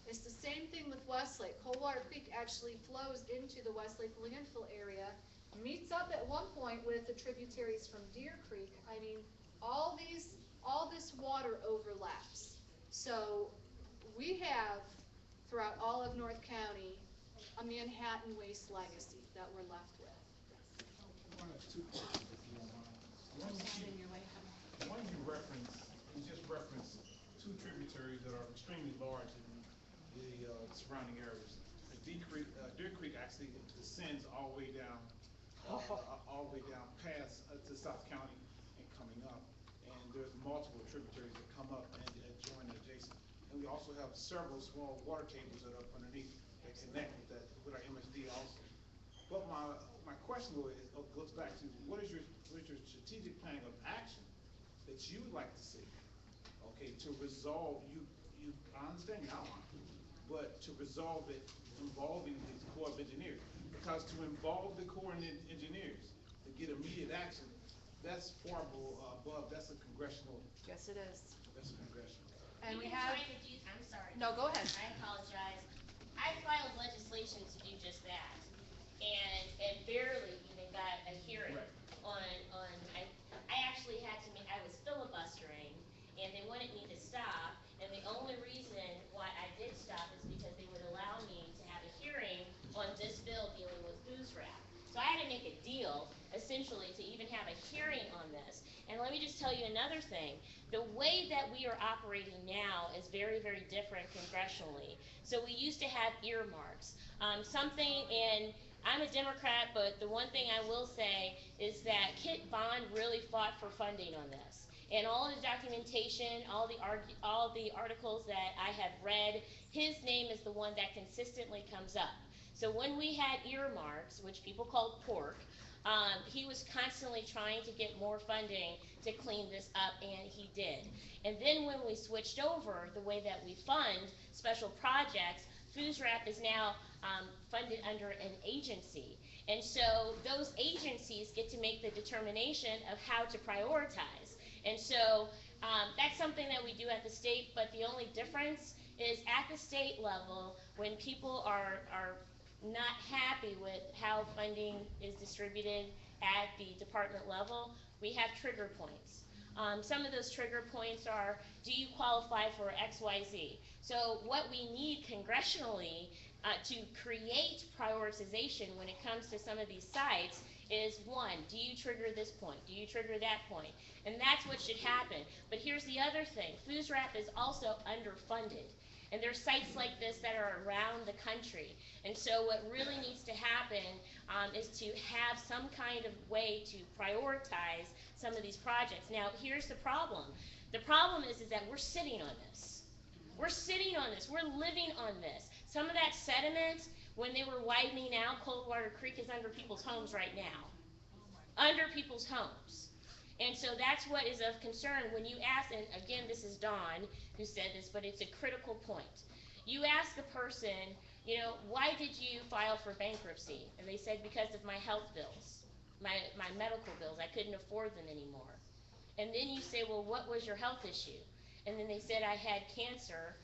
It's the same thing with Westlake. Coldwater Creek actually flows into the Westlake landfill area, meets up at one point with the tributaries from Deer Creek. I mean, all this water overlaps. So we have, throughout all of North County, a Manhattan waste legacy that we're left with. One of two questions, if you don't mind. One you just referenced two tributaries that are extremely large in the surrounding areas. Deer Creek actually descends all the way down past to South County and coming up. And there's multiple tributaries that come up and join adjacent. And we also have several small water tables that are up underneath that connect with our MSD also. But my question goes back to what is your strategic plan of action that you would like to see, okay, to resolve I understand your outline, but to resolve it involving the Corps of Engineers, because to involve the Corps of Engineers to get immediate action, that's far above. That's a congressional. Yes, it is. That's a congressional. And We've we been have. trying to do, I'm sorry. No, go ahead. I apologize. I filed legislation to do just that, and barely even got a hearing on. I actually had to I was filibustering, and they wanted me to stop, and the only reason why I did stop is because they would allow me to have a hearing on this bill dealing with booze wrap. So I had to make a deal, essentially, to even have a hearing on this. And let me just tell you another thing. The way that we are operating now is very, very different congressionally. So we used to have earmarks. I'm a Democrat, but the one thing I will say is that Kit Bond really fought for funding on this. And all the documentation, all the articles that I have read, his name is the one that consistently comes up. So when we had earmarks, which people called pork, he was constantly trying to get more funding to clean this up, and he did. And then when we switched over the way that we fund special projects, FOOSRAP is now funded under an agency. And so those agencies get to make the determination of how to prioritize. And so that's something that we do at the state, but the only difference is at the state level, when people are not happy with how funding is distributed at the department level, we have trigger points. Some of those trigger points are, do you qualify for XYZ? So what we need congressionally to create prioritization when it comes to some of these sites is, one, do you trigger this point? Do you trigger that point? And that's what should happen. But here's the other thing. FOOSRAP is also underfunded. And there's sites like this that are around the country. And so what really needs to happen is to have some kind of way to prioritize some of these projects. Now, here's the problem. The problem is that we're sitting on this. We're sitting on this. We're living on this. Some of that sediment When they were widening out, Coldwater Creek is under people's homes right now. Under people's homes. And so that's what is of concern when you ask, and again, this is Dawn who said this, but it's a critical point. You ask a person, you know, why did you file for bankruptcy? And they said, because of my health bills, my medical bills. I couldn't afford them anymore. And then you say, well, what was your health issue? And then they said, I had cancer,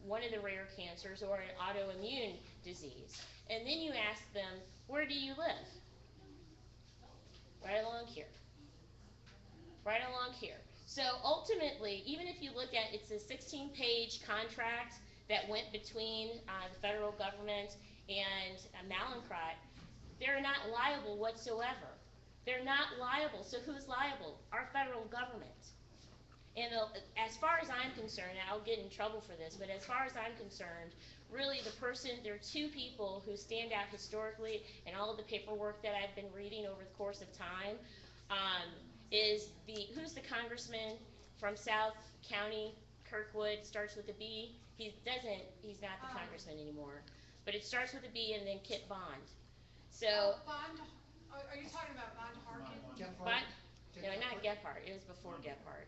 one of the rare cancers, or an autoimmune disease. And then you ask them, where do you live? Right along here. Right along here. So ultimately, even if you look at, it's a 16-page contract that went between the federal government and Mallinckrodt, they're not liable whatsoever. They're not liable. So who's liable? Our federal government. And as far as I'm concerned, and I'll get in trouble for this, but as far as I'm concerned, really there are two people who stand out historically in all of the paperwork that I've been reading over the course of time. Who's the congressman from South County, Kirkwood, starts with a B? He's not the congressman anymore. But it starts with a B and then Kit Bond. So. Bond, are you talking about Bond Harkin? Bond? No, not Gephardt. It was before Gephardt.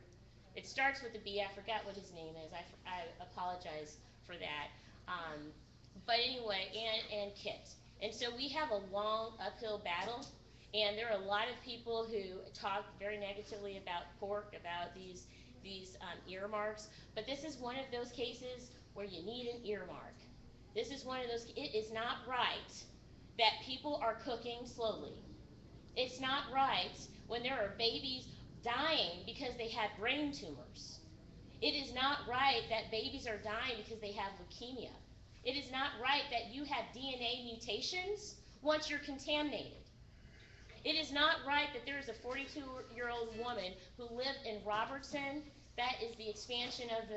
It starts with a B. I forgot what his name is. I apologize for that. But anyway, and Kit. And so we have a long uphill battle. And there are a lot of people who talk very negatively about pork, about these earmarks. But this is one of those cases where you need an earmark. This is one of those. It is not right that people are cooking slowly. It's not right when there are babies dying because they have brain tumors. It is not right that babies are dying because they have leukemia. It is not right that you have DNA mutations once you're contaminated. It is not right that there is a 42-year-old woman who lived in Robertson. That is the expansion of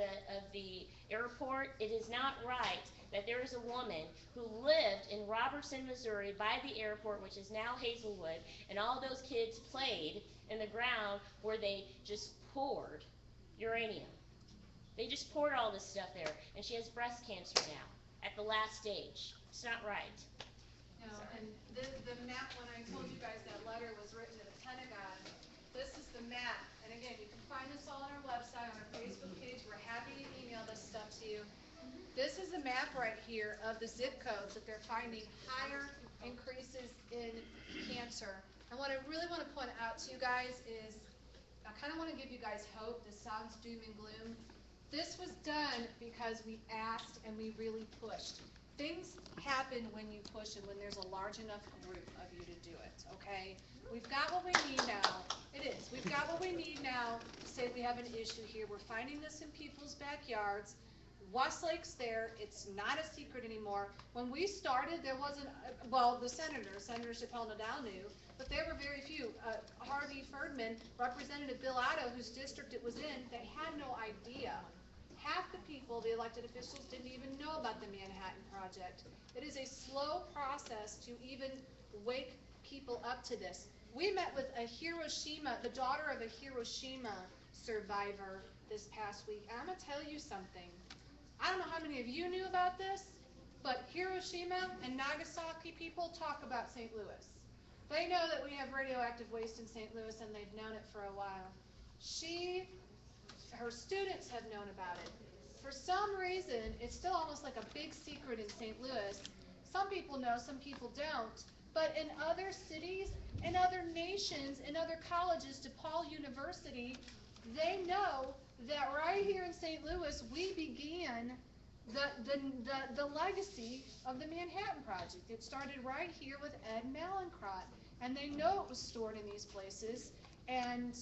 the airport. It is not right that there is a woman who lived in Robertson, Missouri by the airport, which is now Hazelwood, and all those kids played in the ground where they just poured uranium. They just poured all this stuff there, and she has breast cancer now at the last stage. It's not right. No, and the map, when I told you guys that letter was written to the Pentagon, this is the map. And again, you can find this all on our website, on our Facebook page. We're happy to email this stuff to you. This is a map right here of the zip codes that they're finding higher increases in cancer. And what I really want to point out to you guys is, I kind of want to give you guys hope. This sounds doom and gloom. This was done because we asked and we really pushed. Things happen when you push and when there's a large enough group of you to do it, okay? We've got what we need now. It is. We've got what we need now to say we have an issue here. We're finding this in people's backyards. Westlake's there. It's not a secret anymore. When we started, there wasn't, the Senator Chappelle Nadal knew, but there were very few. Harvey Ferdman, Representative Bill Otto, whose district it was in, they had no idea. Half the people, the elected officials, didn't even know about the Manhattan Project. It is a slow process to even wake people up to this. We met with the daughter of a Hiroshima survivor this past week. And I'm going to tell you something. I don't know how many of you knew about this, but Hiroshima and Nagasaki people talk about St. Louis. They know that we have radioactive waste in St. Louis, and they've known it for a while. Her students have known about it. For some reason, it's still almost like a big secret in St. Louis. Some people know, some people don't. But in other cities, in other nations, in other colleges, DePaul University, they know that right here in St. Louis, we began the legacy of the Manhattan Project. It started right here with Ed Mallinckrodt, and they know it was stored in these places. And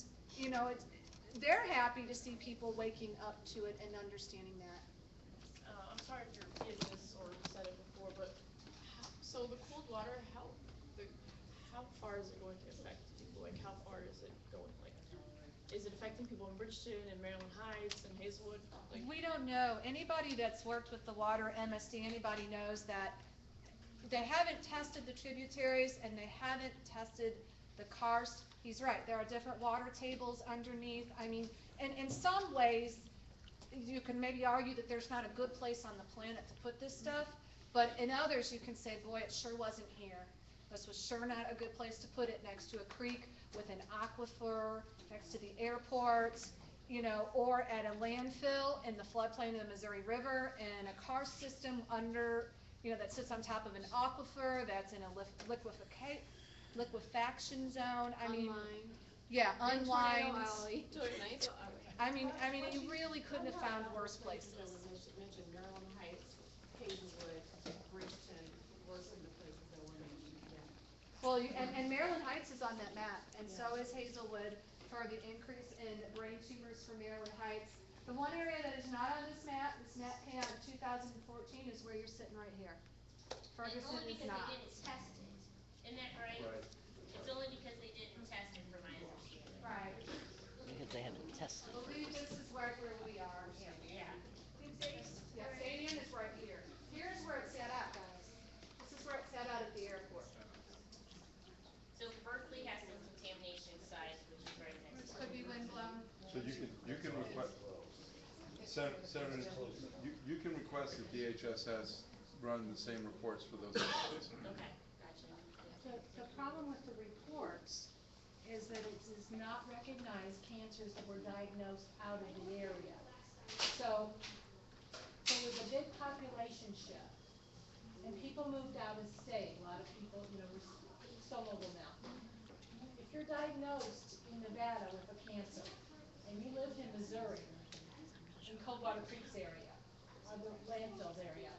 they're happy to see people waking up to it and understanding that. I'm sorry if you're repeating this or you said it before, but so the cold water, how far is it going to affect people? Like, how far is it going? Like, is it affecting people in Bridgeton and Maryland Heights and Hazelwood? Like, we don't know. Anybody that's worked with the water MSD, anybody knows that they haven't tested the tributaries and they haven't tested the karst. He's right. There are different water tables underneath. I mean, and in some ways, you can maybe argue that there's not a good place on the planet to put this stuff. But in others, you can say, boy, it sure wasn't here. This was sure not a good place to put it, next to a creek with an aquifer, next to the airport, or at a landfill in the floodplain of the Missouri River, and a car system under, that sits on top of an aquifer, that's in a liquefaction zone. I mean, yeah, unlined. I mean, you really couldn't have found worse places. Mentioned Maryland Heights, Hazelwood, Bridgeton, were some of the places that were mentioned, yeah. Well, and Maryland Heights is on that map, and so is Hazelwood, for the increase in brain tumors for Maryland Heights. The one area that is not on this map came out in 2014, is where you're sitting right here. Ferguson Only is because not. they didn't test it. Isn't that right? Right. It's only because they didn't test it, from my understanding. Right. Because they haven't tested. I believe this is right where we are. Yeah. Yeah, Stadium is right here. Here's where it's set out, guys. This is where it's set out at the airport. So Berkeley has some contamination sites, which is right next This to could be wind blown. So you can request, Senator, you can request that DHSS run the same reports for those areas. Okay, gotcha. The problem with the reports is that it does not recognize cancers that were diagnosed out of the area. So there was a big population shift, and people moved out of state. A lot of people, were so mobile now. If you're diagnosed in Nevada with a cancer, and you lived in Missouri, in Coldwater Creek's area, or the landfills area,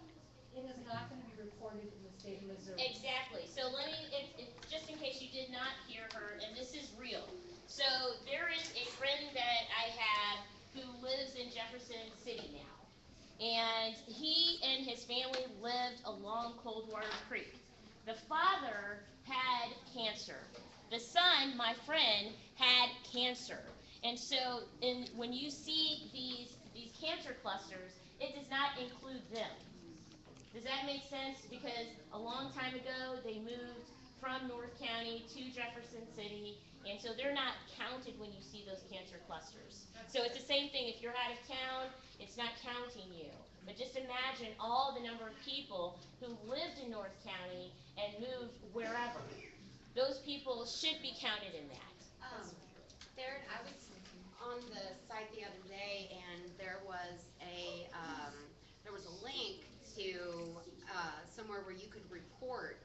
it is not going to be reported in the state of Missouri. Exactly. So let me, just in case you did not hear her, and this is real. So there is a friend that I have who lives in Jefferson City now. And he and his family lived along Coldwater Creek. The father had cancer. The son, my friend, had cancer. And so when you see these cancer clusters, it does not include them. Does that make sense? Because a long time ago, they moved from North County to Jefferson City, and so they're not counted when you see those cancer clusters. So it's the same thing. If you're out of town, it's not counting you. But just imagine all the number of people who lived in North County and moved wherever. Those people should be counted in that. There, I was on the site the other day, and there was a link to somewhere where you could report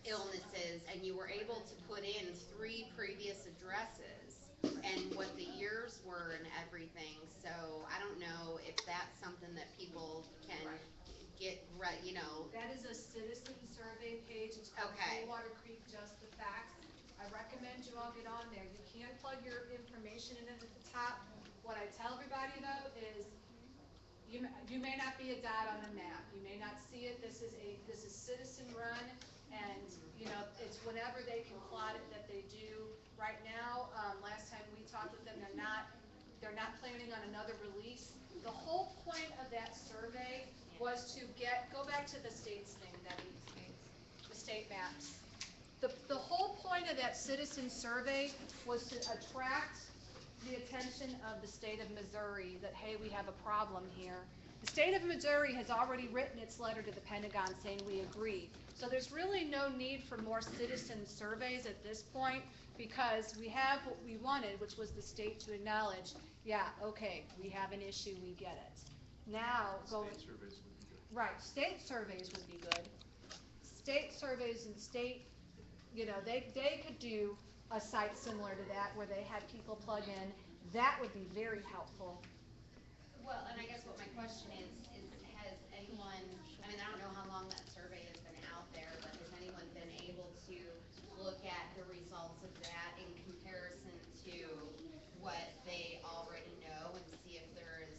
illnesses, and you were able to put in 3 previous addresses and what the years were and everything. So I don't know if that's something that people can get right. That is a citizen survey page. It's called Okay. Coldwater Creek Just the Facts. I recommend you all get on there. You can plug your information in at the top. What I tell everybody though is, you may not be a dot on a map. You may not see it. This is citizen run, and it's whenever they can plot it that they do. Right now, last time we talked with them, they're not planning on another release. The whole point of that survey was to go back to the states thing, Debbie, the state maps. The whole point of that citizen survey was to attract the attention of the state of Missouri that, hey, we have a problem here. The state of Missouri has already written its letter to the Pentagon saying we agree. So there's really no need for more citizen surveys at this point, because we have what we wanted, which was the state to acknowledge, yeah, okay, we have an issue, we get it. Now, State surveys would be good. right, state surveys would be good. State surveys and state, they could do a site similar to that where they had people plug in. That would be very helpful. Well, and I guess what my question is has anyone, I don't know how long that survey has been out there, but has anyone been able to look at the results of that in comparison to what they already know and see if there is,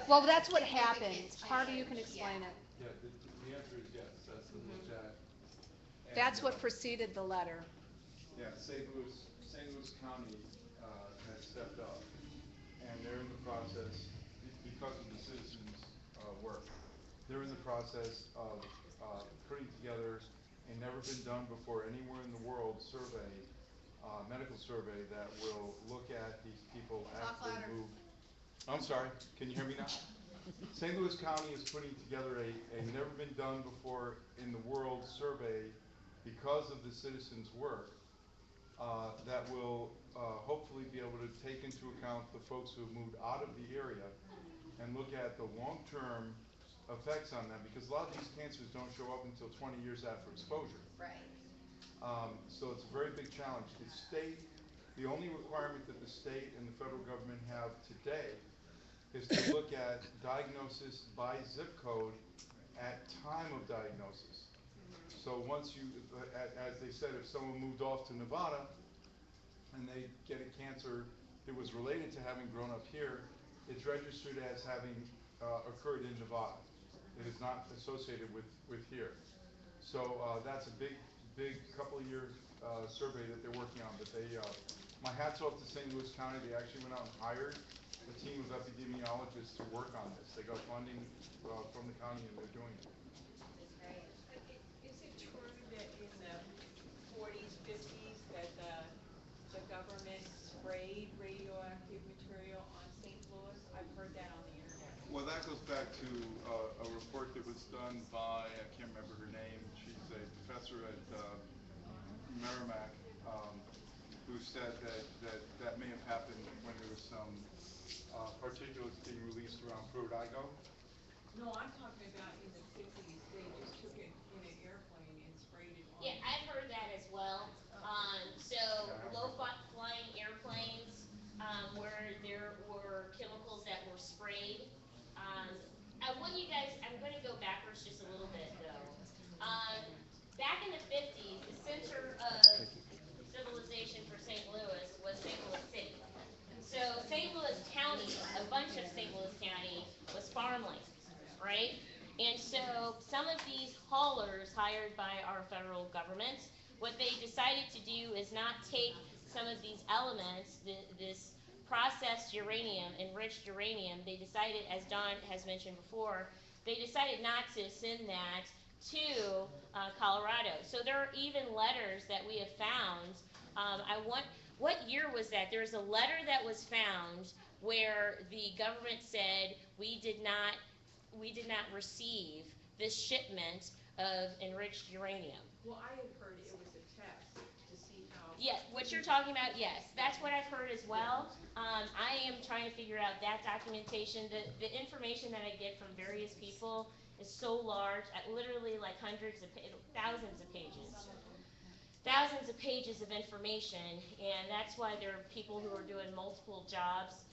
Well, that's what happened. significant Harvey, you can change, explain yeah. it. Yeah, the answer is yes, that's been looked at. And, That's what preceded the letter. Yeah, St. Louis County has stepped up, and they're in the process, because of the citizens' work, they're in the process of putting together a never-been-done-before anywhere in the world survey, medical survey that will look at these people Talk Oh, after they louder. move. I'm sorry, can you hear me now? St. Louis County is putting together a never been done before in the world survey because of the citizens' work, that will hopefully be able to take into account the folks who have moved out of the area and look at the long-term effects on them, because a lot of these cancers don't show up until 20 years after exposure. Right. So it's a very big challenge. The only requirement that the state and the federal government have today is to look at diagnosis by zip code at time of diagnosis. So once you, as they said, if someone moved off to Nevada and they get a cancer that was related to having grown up here, it's registered as having occurred in Nevada. It is not associated with here. So that's a big couple of year survey that they're working on. But my hat's off to St. Louis County. They actually went out and hired a team of epidemiologists to work on this. They got funding from the county and they're doing it. Is it true that in the 40s, 50s, that the government sprayed radioactive material on St. Louis? I've heard that on the internet. Well, that goes back to a report that was done by, I can't remember her name, she's a professor at Merrimack, who said that may have happened when there was some particulates being released around Pruitt-Igoe. No, I'm talking about in the 50s, they just took it in an airplane and sprayed it on. Yeah, I've heard that as well. So low-flying airplanes, where there were chemicals that were sprayed. I want you guys, I'm going to go backwards just a little bit though. Back in the 50s, the center of civilization for St. Louis was St. Louis City. So St. Louis County, a bunch of St. Louis County was farmland, right? And so some of these haulers hired by our federal government, what they decided to do is not take some of these elements, this processed uranium, enriched uranium, they decided, as Don has mentioned before, they decided not to send that to Colorado. So there are even letters that we have found. What year was that? There was a letter that was found where the government said we did not receive this shipment of enriched uranium. Well, I had heard it was a test to see how. Yes, what you're talking about, yes, that's what I've heard as well. I am trying to figure out that documentation. The information that I get from various people is so large, literally like thousands of pages of information, and that's why there are people who are doing multiple jobs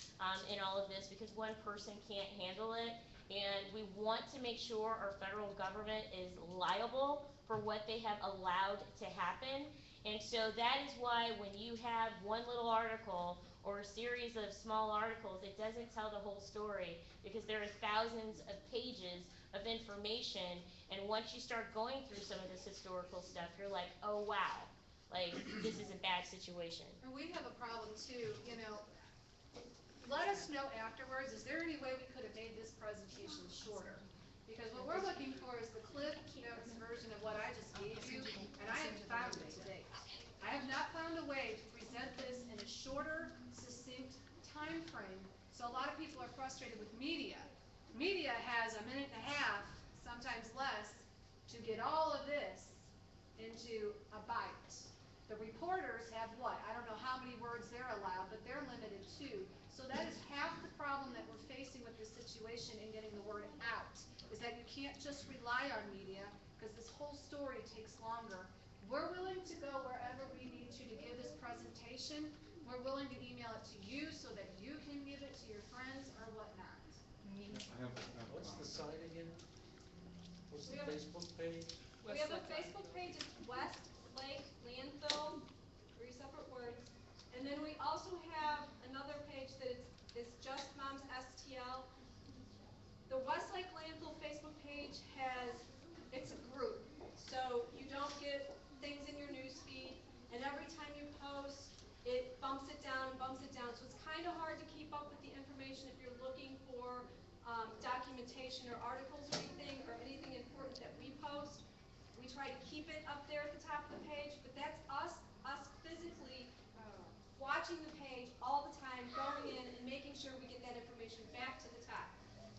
in all of this, because one person can't handle it, and we want to make sure our federal government is liable for what they have allowed to happen. And so that is why when you have one little article or a series of small articles, it doesn't tell the whole story, because there are thousands of pages of information, and once you start going through some of this historical stuff, you're like, oh wow, like this is a bad situation. And we have a problem too, let us know afterwards, is there any way we could have made this presentation shorter? Because what we're looking for is the Cliff Notes version of what I just gave you, and I haven't found it today. I have not found a way to present this in a shorter, succinct time frame, so a lot of people are frustrated with media. Media has a minute and a half, sometimes less, to get all of this into a bite. The reporters have what? I don't know how many words they're allowed, but they're limited too. So that is half the problem that we're facing with this situation in getting the word out, is that you can't just rely on media, because this whole story takes longer. We're willing to go wherever we need to give this presentation. We're willing to email it to you so that you can give it to your friends or whatnot. What's the site again? What's the We have Facebook page? We have a Facebook page, it's Westlake Landfill, 3 separate words. And then we also have another page that is Just Moms STL. The Westlake Landfill Facebook page it's a group. So you don't get things in your news feed, and every time you post, it bumps it down and bumps it down. So it's kind of hard to keep up with the information if you're looking for documentation or articles or anything important that we post. We try to keep it up there at the top of the page, but that's us physically watching the page all the time, going in and making sure we get that information back to the top.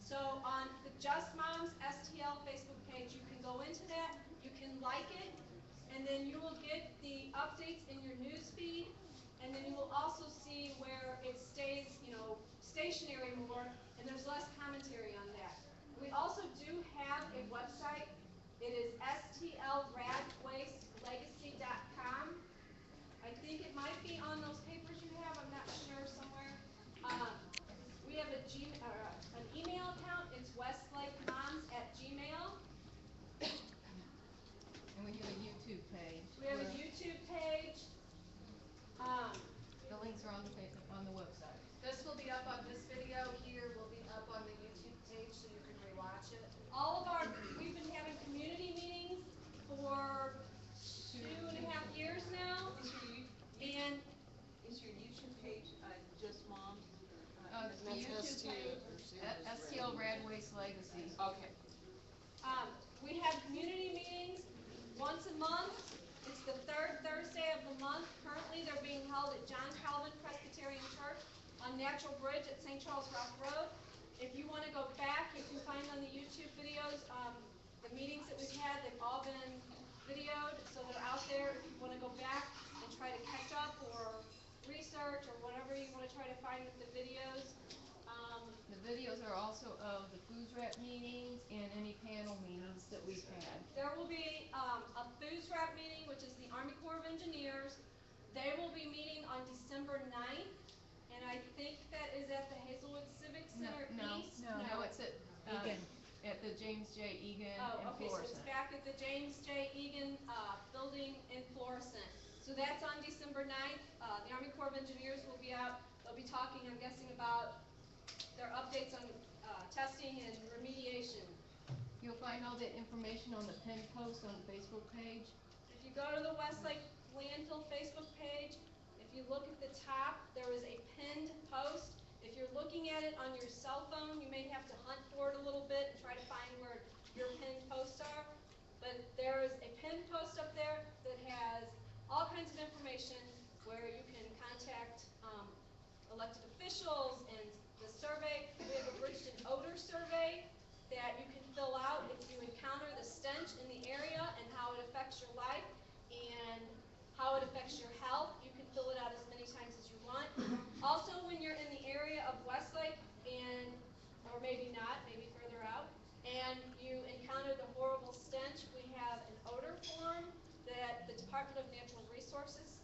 So on the Just Moms STL Facebook page, you can go into that, you can like it, and then you will get the updates in your news feed, and then you will also see where it stays, stationary more, and there's less commentary on that. We also do have a website. It is stlradwastelegacy.com. I think it might be on those papers you have, I'm not sure, somewhere. We have an email account, it's westlakemoms@gmail. And we have a YouTube page. We have a YouTube page. The links are on the website. This will be up on this video here, will be up on the YouTube page so you can rewatch it. We've been having community meetings for 2.5 years now, and Is your YouTube page, Just Moms? The YouTube page, STL Rad Waste Legacy. Okay. we have community meetings once a month. It's the third Thursday of the month. Currently, they're being held at John Calvin Presbyterian Church on Natural Bridge at St. Charles Rock Road. If you want to go back, you can find on the YouTube videos the meetings that we've had. They've all been videoed, so they're out there. If you want to go back and try to catch up or research or whatever you want to try to find with the videos. The videos are also of the Foods Rep meetings and any panel meetings that we've had. There will be a Foods Rep meeting, which is the Army Corps of Engineers. They will be meeting on December 9th, and I think that is at the Hazelwood Civic Center East. No, it's at the James J. Egan in Okay, so it's Florissant. back at the James J. Egan building in Florissant. So that's on December 9th. The Army Corps of Engineers will be out. They'll be talking, I'm guessing, about their updates on testing and remediation. You'll find all that information on the pinned post on the Facebook page. If you go to the Westlake Landfill Facebook page, if you look at the top, there is a pinned post. If you're looking at it on your cell phone, you may have to hunt for it a little bit and try to find where your pinned posts are. But there is a pinned post up there that has all kinds of information where you can contact elected officials and the survey. We have a Bridgeton odor survey that you can fill out if you encounter the stench in the area and how it affects your life and how it affects your health. You can fill it out as many times as you want. Also, when you're in the area of Westlake or maybe not, maybe further out, and you encounter the horrible stench, we have an odor form that the Department of Natural Resources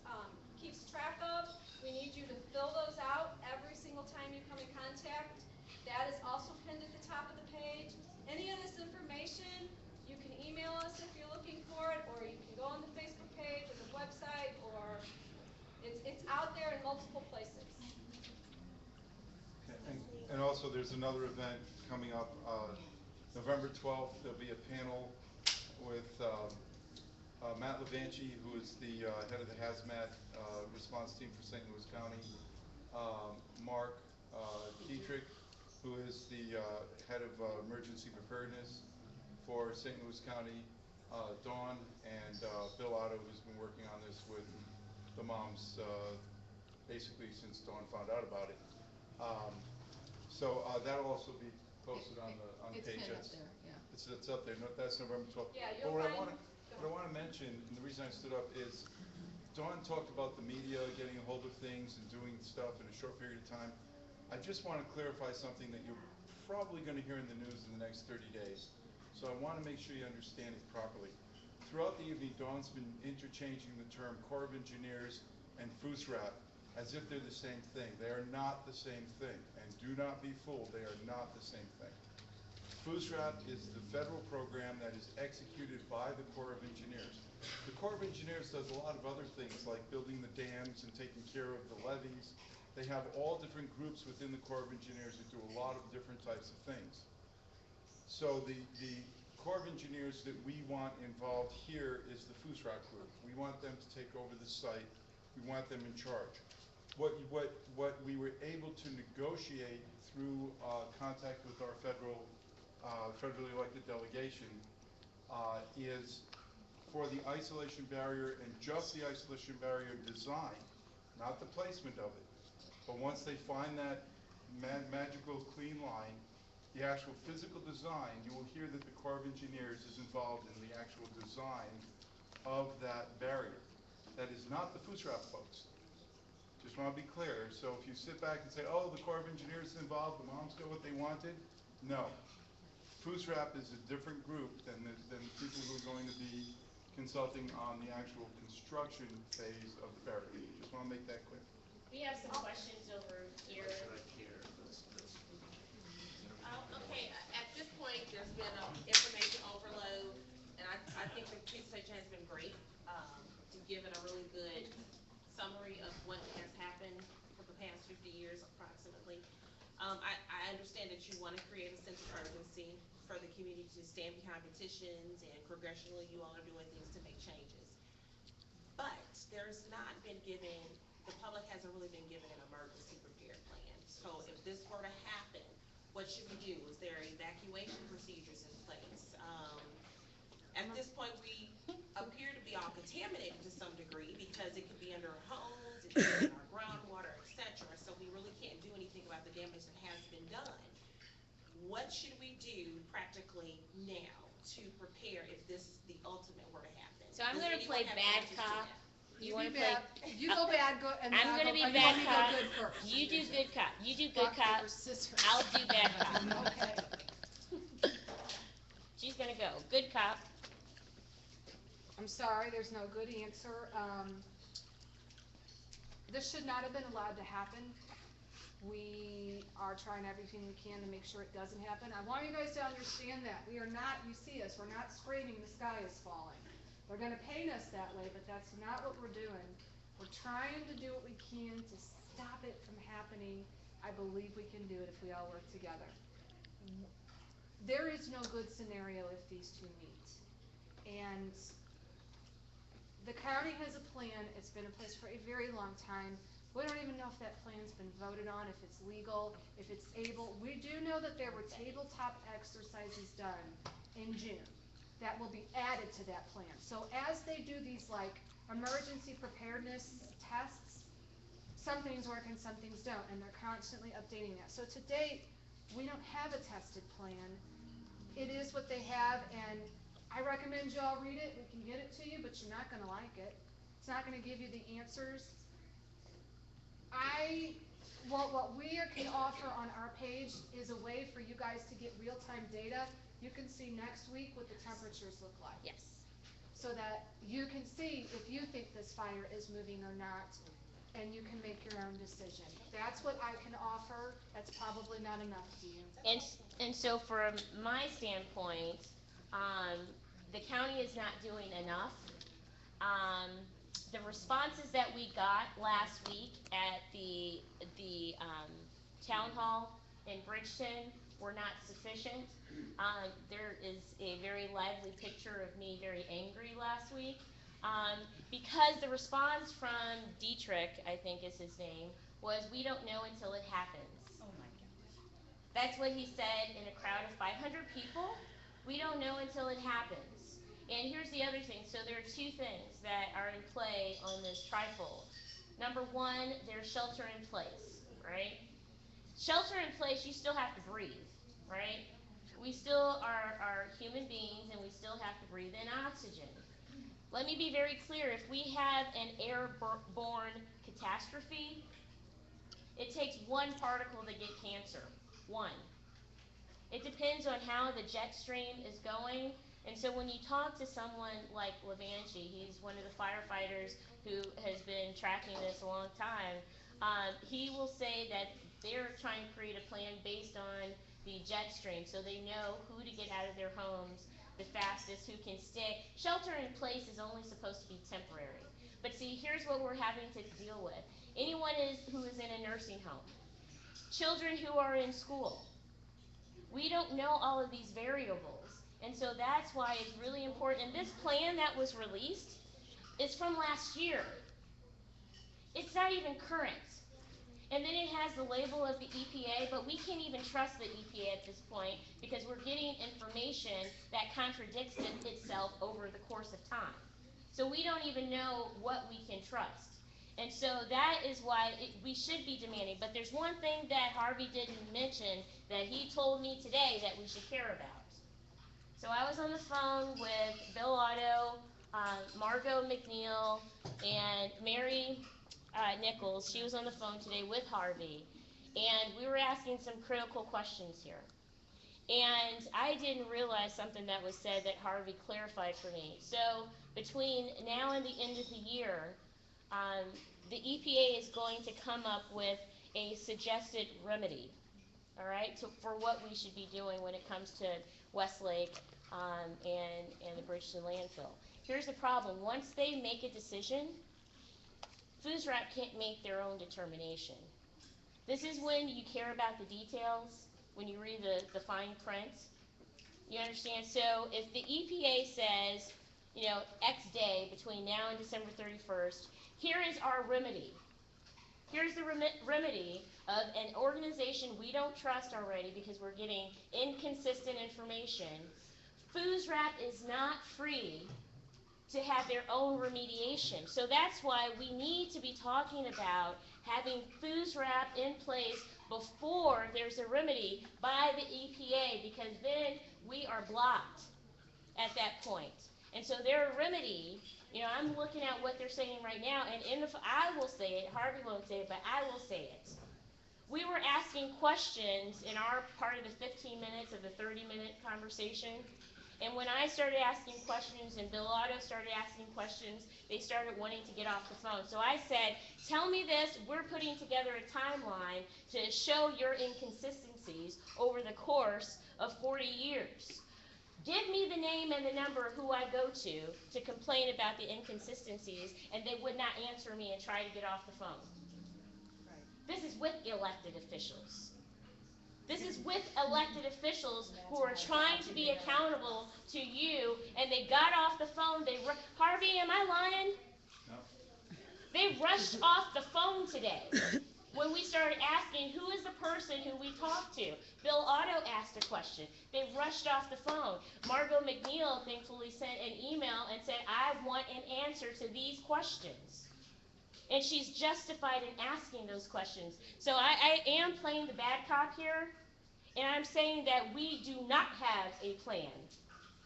keeps track of. We need you to fill those out every single time you come in contact. That is also pinned at the top of the page. Any of this information, you can email us if you're looking for it, or you can go on the Facebook page or the website, or it's out there in multiple places. Okay, and also there's another event coming up, November 12th, there'll be a panel with Matt Levanchi, who is the head of the hazmat response team for St. Louis County, Mark Dietrich, who is the head of emergency preparedness for St. Louis County, Dawn, and Bill Otto, who's been working on this with the moms basically since Dawn found out about it. So that'll also be posted on the page. It's pinned up there, yeah. It's up there. No, that's November 12th. Yeah, But you'll what find. I want to mention, and the reason I stood up is, Dawn talked about the media getting a hold of things and doing stuff in a short period of time. I just want to clarify something that you're probably going to hear in the news in the next 30 days. So I want to make sure you understand it properly. Throughout the evening, Dawn's been interchanging the term Corps of Engineers and FUSRAP as if they're the same thing. They are not the same thing, and do not be fooled, they are not the same thing. FUSRAP is the federal program that is executed by the Corps of Engineers. The Corps of Engineers does a lot of other things like building the dams and taking care of the levees. They have all different groups within the Corps of Engineers that do a lot of different types of things. So the Corps of Engineers that we want involved here is the FUSRAP group. We want them to take over the site. We want them in charge. What we were able to negotiate through contact with our federally elected delegation is for the isolation barrier and just the isolation barrier design, not the placement of it. But once they find that magical clean line, the actual physical design, you will hear that the Corps of Engineers is involved in the actual design of that barrier. That is not the FUSRAP folks. Just want to be clear. So if you sit back and say, oh, the Corps of Engineers is involved, the moms got what they wanted, no. FUSRAP is a different group than the people who are going to be consulting on the actual construction phase of the barrier. Just want to make that clear. We have some questions over here. Okay, at this point, there's been information overload, and I think the presentation has been great. You've given a really good summary of what has happened for the past 50 years approximately. I understand that you want to create a sense of urgency for the community to stand behind petitions, and congressionally you all are doing things to make changes. But there's not been given, the public hasn't really been given an emergency prepared plan. So if this were to happen, what should we do? Is there evacuation procedures in place? At this point, we appear to be all contaminated to some degree because it could be under our homes, it could be in our groundwater, etc. So we really can't do anything about the damage that has been done. What should we do practically now to prepare if the ultimate were to happen? So I'm Does going to play anyone have bad answers to cop. that? You want to be play? bad. You go bad, go, and then I'm I'll going to go, be or you bad want me to cop. go good first? You do good cop. You do good Rock, cop. paper, scissors. I'll do bad cop. Okay. She's going to go good cop. I'm sorry, there's no good answer. This should not have been allowed to happen. We are trying everything we can to make sure it doesn't happen. I want you guys to understand that. We are not, you see us, we're not screaming the sky is falling. They're gonna paint us that way, but that's not what we're doing. We're trying to do what we can to stop it from happening. I believe we can do it if we all work together. There is no good scenario if these two meet. And the county has a plan, it's been in place for a very long time. We don't even know if that plan's been voted on, if it's legal, if it's able. We do know that there were tabletop exercises done in June that will be added to that plan. So as they do these like emergency preparedness tests, some things work and some things don't, and they're constantly updating that. So to date, we don't have a tested plan. It is what they have, and I recommend you all read it. We can get it to you, but you're not gonna like it. It's not gonna give you the answers. What we can offer on our page is a way for you guys to get real-time data. You can see next week what the temperatures look like. Yes. So that you can see if you think this fire is moving or not, and you can make your own decision. That's what I can offer. That's probably not enough to you. And so from my standpoint, the county is not doing enough. The responses that we got last week at the town hall in Bridgeton were not sufficient. There is a very lively picture of me very angry last week because the response from Dietrich, I think is his name, was we don't know until it happens. Oh my gosh. That's what he said in a crowd of 500 people. We don't know until it happens. And here's the other thing. So there are two things that are in play on this trifold. Number one, there's shelter in place, right? Shelter in place, you still have to breathe, right? We still are human beings, and we still have to breathe in oxygen. Let me be very clear. If we have an airborne catastrophe, it takes one particle to get cancer. One. It depends on how the jet stream is going. And so when you talk to someone like Levanchi, he's one of the firefighters who has been tracking this a long time, he will say that they're trying to create a plan based on the jet stream so they know who to get out of their homes the fastest, who can stick. Shelter in place is only supposed to be temporary. But see, here's what we're having to deal with. Anyone who is in a nursing home, children who are in school, we don't know all of these variables. And so that's why it's really important. And this plan that was released is from last year. It's not even current. And then it has the label of the EPA, but we can't even trust the EPA at this point because we're getting information that contradicts itself over the course of time. So we don't even know what we can trust. And so that is why we should be demanding. But there's one thing that Harvey didn't mention that he told me today that we should care about. So I was on the phone with Bill Otto, Margot McNeil, and Mary Nichols. She was on the phone today with Harvey. And we were asking some critical questions here. And I didn't realize something that was said that Harvey clarified for me. So between now and the end of the year, the EPA is going to come up with a suggested remedy, all right, for what we should be doing when it comes to Westlake and the Bridgeton landfill. Here's the problem. Once they make a decision, FUSRAP can't make their own determination. This is when you care about the details, when you read the fine print. You understand? So if the EPA says, you know, X day between now and December 31st, here is our remedy. Here's the remedy of an organization we don't trust already because we're getting inconsistent information. FUSRAP is not free to have their own remediation. So that's why we need to be talking about having FUSRAP in place before there's a remedy by the EPA, because then we are blocked at that point. And so their remedy, you know, I'm looking at what they're saying right now, and I will say it, Harvey won't say it, but I will say it. We were asking questions in our part of the 15 minutes of the 30-minute conversation. And when I started asking questions and Bill Otto started asking questions, they started wanting to get off the phone. So I said, tell me this, we're putting together a timeline to show your inconsistencies over the course of 40 years. Give me the name and the number of who I go to complain about the inconsistencies, and they would not answer me and try to get off the phone. Right. This is with elected officials. This is with elected officials who are trying to be accountable to you, and they got off the phone. Harvey, am I lying? No. They rushed off the phone today when we started asking who is the person who we talked to. Bill Otto asked a question. They rushed off the phone. Margot McNeil thankfully sent an email and said, I want an answer to these questions. And she's justified in asking those questions. So I am playing the bad cop here, and I'm saying that we do not have a plan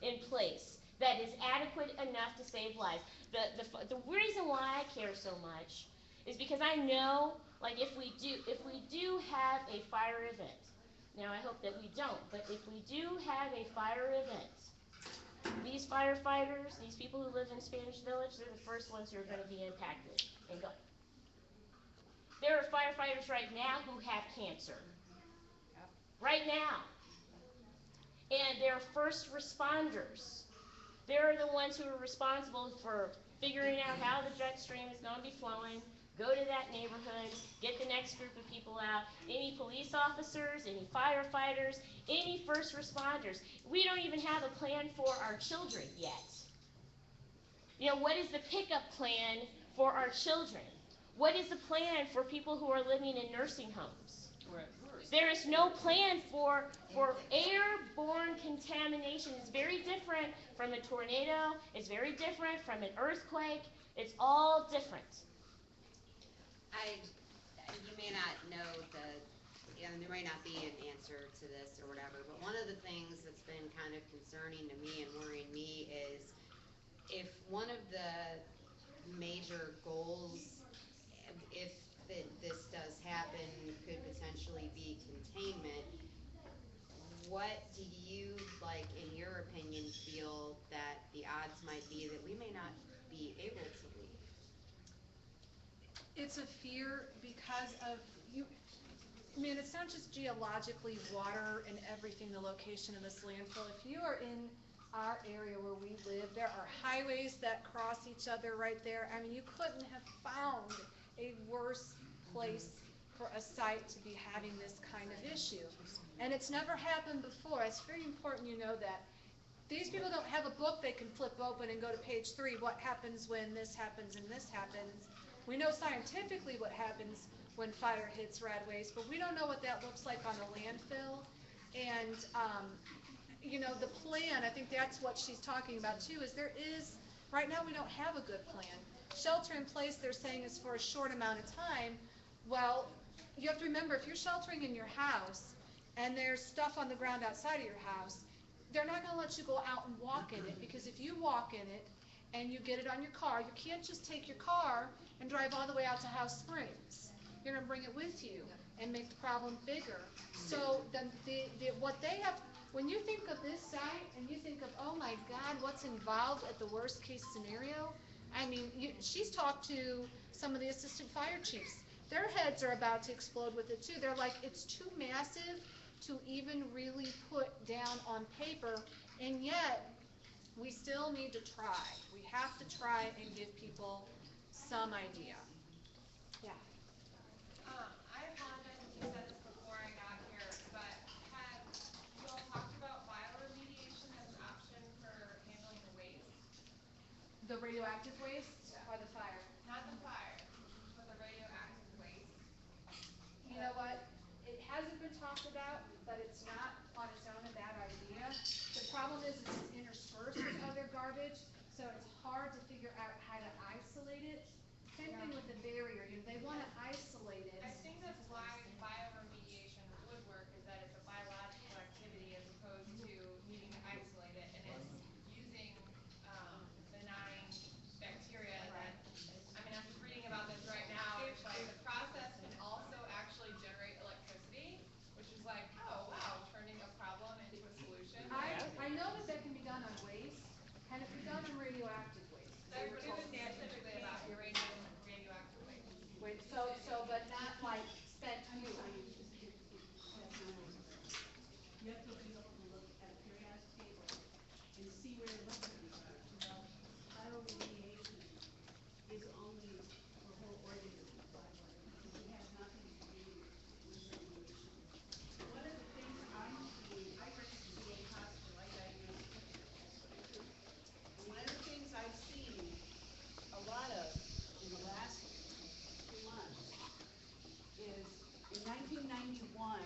in place that is adequate enough to save lives. The reason why I care so much is because I know, like, if we do have a fire event, now I hope that we don't, but if we do have a fire event, these firefighters, these people who live in Spanish Village, they're the first ones who are going to be impacted and go. There are firefighters right now who have cancer. Right now. And they're first responders. They're the ones who are responsible for figuring out how the jet stream is going to be flowing, go to that neighborhood, get the next group of people out, any police officers, any firefighters, any first responders. We don't even have a plan for our children yet. You know, what is the pickup plan for our children? What is the plan for people who are living in nursing homes? There is no plan for airborne contamination. It's very different from a tornado. It's very different from an earthquake. It's all different. You may not know and there may not be an answer to this or whatever, but one of the things that's been kind of concerning to me and worrying me is if one of the major goals, if this does happen, could potentially be containment, what do you, like, in your opinion, feel that the odds might be that we may not be able to leave? It's a fear because of I mean, it's not just geologically water and everything, the location of this landfill. If you are in our area where we live, there are highways that cross each other right there. I mean, you couldn't have found a worse place for a site to be having this kind of issue. And it's never happened before. It's very important you know that. These people don't have a book they can flip open and go to page 3, what happens when this happens and this happens. We know scientifically what happens when fire hits Radways, but we don't know what that looks like on a landfill. And, you know, the plan, I think that's what she's talking about too, is there is Right now, we don't have a good plan. Shelter in place, they're saying, is for a short amount of time. Well, you have to remember, if you're sheltering in your house and there's stuff on the ground outside of your house, they're not gonna let you go out and walk in it, because if you walk in it and you get it on your car, you can't just take your car and drive all the way out to House Springs. You're gonna bring it with you and make the problem bigger. So then what they have, when you think of this site and you think of, oh my God, what's involved at the worst case scenario? I mean, she's talked to some of the assistant fire chiefs. Their heads are about to explode with it too. They're like, it's too massive to even really put down on paper, and yet we still need to try. We have to try and give people some idea. Yeah. I apologize if you said this before I got here, but have you all talked about bioremediation as an option for handling the waste? The radioactive waste or the fire? Not the fire, but the radioactive waste. You know what? It hasn't been talked about, but it's not on its own a bad idea. The problem is it's interspersed with other garbage, so it's hard to figure out how to isolate it. Same thing with the barrier. They want to isolate it. I think that's why bioremediation would work, is that it's a biological activity as opposed to needing to isolate it, and it's using benign bacteria that, I mean, I'm just reading about this right now. It's like the process can also actually generate electricity, which is like, oh wow, turning a problem into a solution. I know that can be done on waste. Can it be done on radioactive waste? It was specifically about uranium and radioactive waste. Wait, but not like spent fuel. You have to be able to look at a periodic table and see where it looks at. Bioremediation is only for whole organisms. It has nothing to do with radiation. One of the things I'm seeing, I work at the VA hospital, I diagnose cancer. One of the things I've seen a lot of in the last 2 months is in 1991,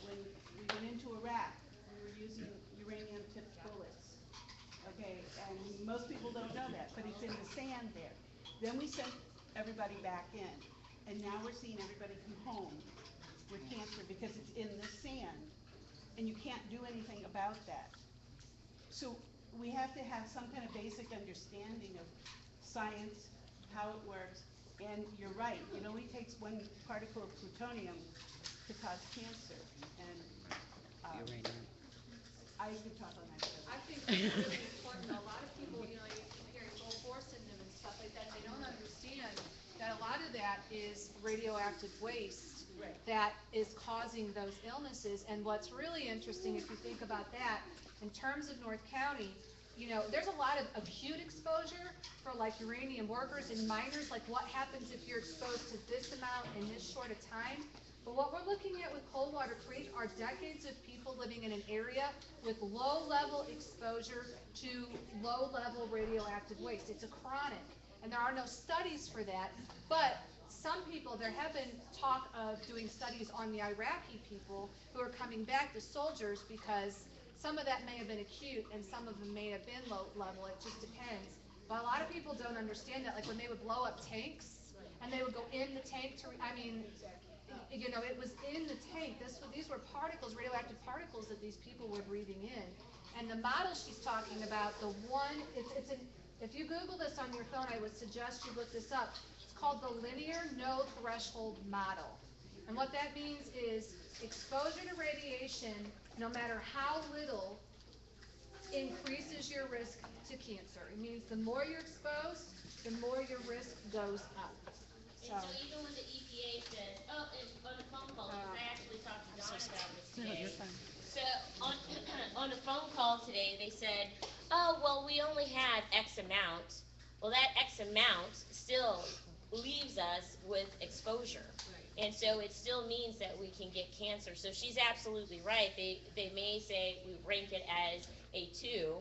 when we went into Iraq, we were using uranium-tipped bullets. Okay, and most people don't know that, but it's in the sand there. Then we sent everybody back in, and now we're seeing everybody come home with cancer because it's in the sand, and you can't do anything about that. So we have to have some kind of basic understanding of science, how it works, and you're right, it only takes one particle of plutonium to cause cancer, and Uranium. I could talk on that. I think it's really important. A lot of people, you hear full force in them and stuff like that. They don't understand that a lot of that is radioactive waste that is causing those illnesses. And what's really interesting, if you think about that, in terms of North County, there's a lot of acute exposure for like uranium workers and miners, like what happens if you're exposed to this amount in this short a time. But what we're looking at with Coldwater Creek are decades of people living in an area with low-level exposure to low-level radioactive waste. It's a chronic, and there are no studies for that. But some people, there have been talk of doing studies on the Iraqi people who are coming back, the soldiers, because some of that may have been acute and some of them may have been low-level. It just depends. But a lot of people don't understand that. Like when they would blow up tanks, and they would go in the tank to, it was in the tank. These were particles, radioactive particles that these people were breathing in. And the model she's talking about, if you Google this on your phone, I would suggest you look this up. It's called the linear no threshold model. And what that means is exposure to radiation, no matter how little, increases your risk to cancer. It means the more you're exposed, the more your risk goes up. And so even when the EPA says, and on the phone call, because I actually talked to Don about this today. So on the phone call today, they said, oh, well, we only had X amount. Well, that X amount still leaves us with exposure. And so it still means that we can get cancer. So she's absolutely right. They may say we rank it as a 2,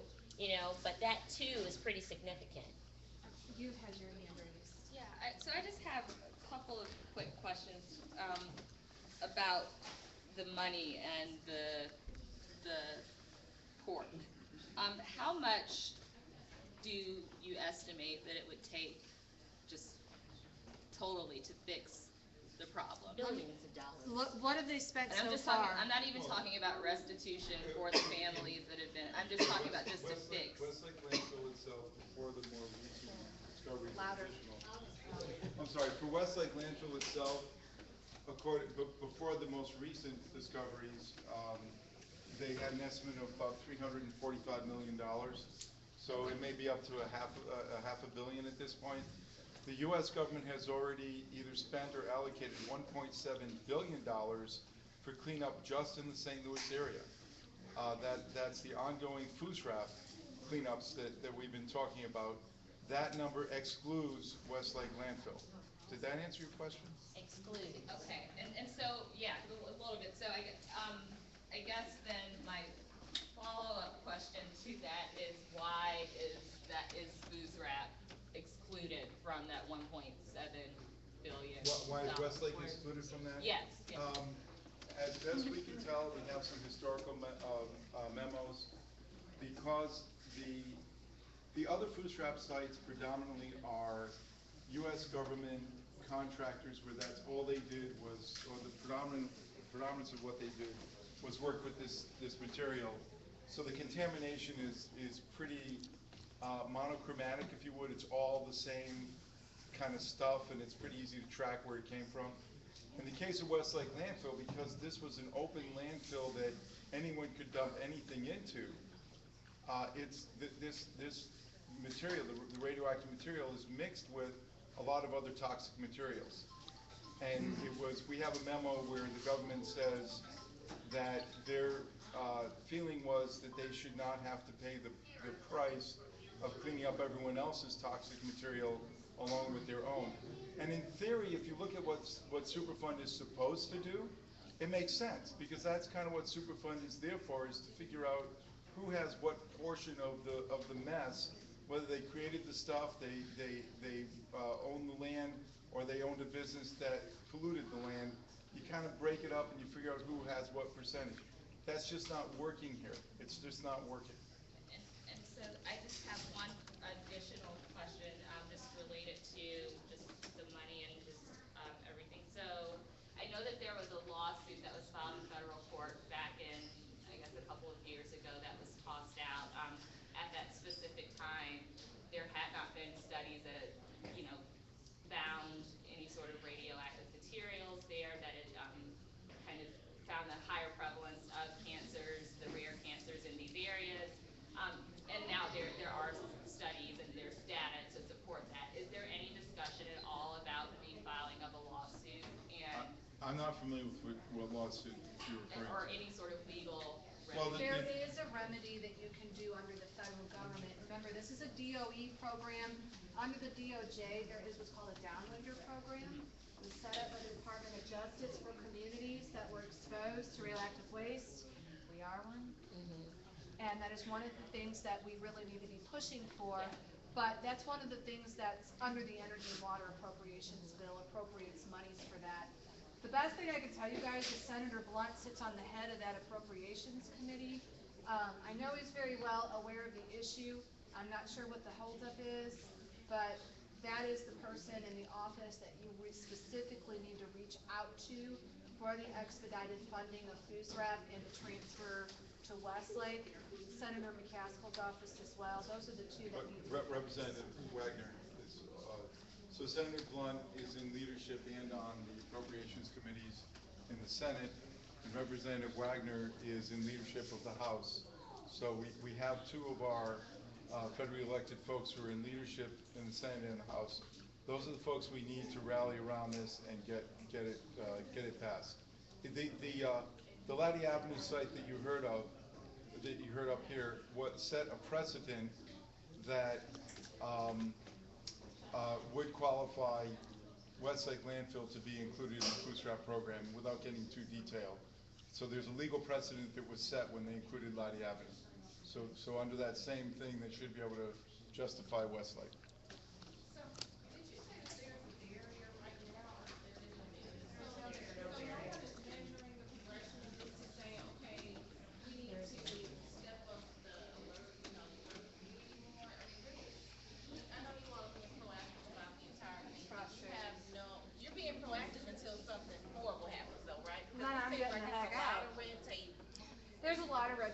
but that 2 is pretty significant. You had your hand raised. Yeah, so I just have a couple of quick questions about the money and the pork. How much do you estimate that it would take just totally to fix the problem? Billions of dollars. What have they spent And I'm so just talking, far? I'm not even talking about restitution for the families that have been, I'm just talking about just to fix. Westlake landfill itself, before the more recent discoveries Louder. additional. I'm sorry, for Westlake landfill itself, before the most recent discoveries, they had an estimate of about $345 million. So it may be up to a half a billion at this point. The U.S. government has already either spent or allocated $1.7 billion for cleanup just in the St. Louis area. That's the ongoing food scrap cleanups that we've been talking about. That number excludes Westlake landfill. Did that answer your question? Excluded. Okay, and so, yeah, a little bit, so I guess then my follow-up question to that is why is booze wrap excluded from that 1.7 billion? Why is Westlake excluded from that? Yes, yes. As best we can tell, we have some historical memos, because the other food scrap sites predominantly are U.S. government contractors where that's all they did was, or the predominance of what they did was work with this material. So the contamination is pretty monochromatic, if you would. It's all the same kind of stuff, and it's pretty easy to track where it came from. In the case of Westlake landfill, because this was an open landfill that anyone could dump anything into, this material, the radioactive material, is mixed with a lot of other toxic materials. And we have a memo where the government says that their feeling was that they should not have to pay the price of cleaning up everyone else's toxic material along with their own. And in theory, if you look at what Superfund is supposed to do, it makes sense, because that's kind of what Superfund is there for, is to figure out who has what portion of the mess, whether they created the stuff, they own the land, or they owned a business that polluted the land. You kind of break it up and you figure out who has what percentage. That's just not working here. It's just not working. And so I just have one additional question, just related to just the money and just everything. So I know that there was a lawsuit that was filed in federal court back in, I guess, a couple of years ago that was tossed out. At that specific time, there had not been studies that, found any sort of radioactive materials there, that it kind of found a higher prevalence of cancers, the rare cancers in these areas. And now there are studies and there's data to support that. Is there any discussion at all about the filing of a lawsuit and I'm not familiar with what lawsuit you're referring to. or any sort of legal Well, remedy? There is a remedy that you can do under the federal government. Remember, this is a DOE program. Under the DOJ, there is what's called a downwinder program. It was set up by the Department of Justice for communities that were exposed to radioactive waste. We are one. And that is one of the things that we really need to be pushing for. But that's one of the things that's under the Energy and Water Appropriations Bill, appropriates monies for that. The best thing I can tell you guys is Senator Blunt sits on the head of that Appropriations Committee. I know he's very well aware of the issue. I'm not sure what the holdup is, but that is the person in the office that you specifically need to reach out to for the expedited funding of FUSRAP and the transfer to Westlake. Senator McCaskill's office as well. Those are the two that need to be. Representative Wagner is, so Senator Blunt is in leadership and on the appropriations committees in the Senate, and Representative Wagner is in leadership of the House. So we have two of our federally elected folks who are in leadership in the Senate and the House. Those are the folks we need to rally around this and get it passed. The Latty Avenue site that you heard of, that you heard up here, what set a precedent that would qualify Westlake landfill to be included in the food scrap program without getting too detailed. So there's a legal precedent that was set when they included Latty Avenue. So under that same thing, they should be able to justify Westlake. So, did you say that there's a barrier right now, or there is no barrier? So no one is measuring the progression of this to say, okay, we need to step up the alert, the alert meeting more? I mean,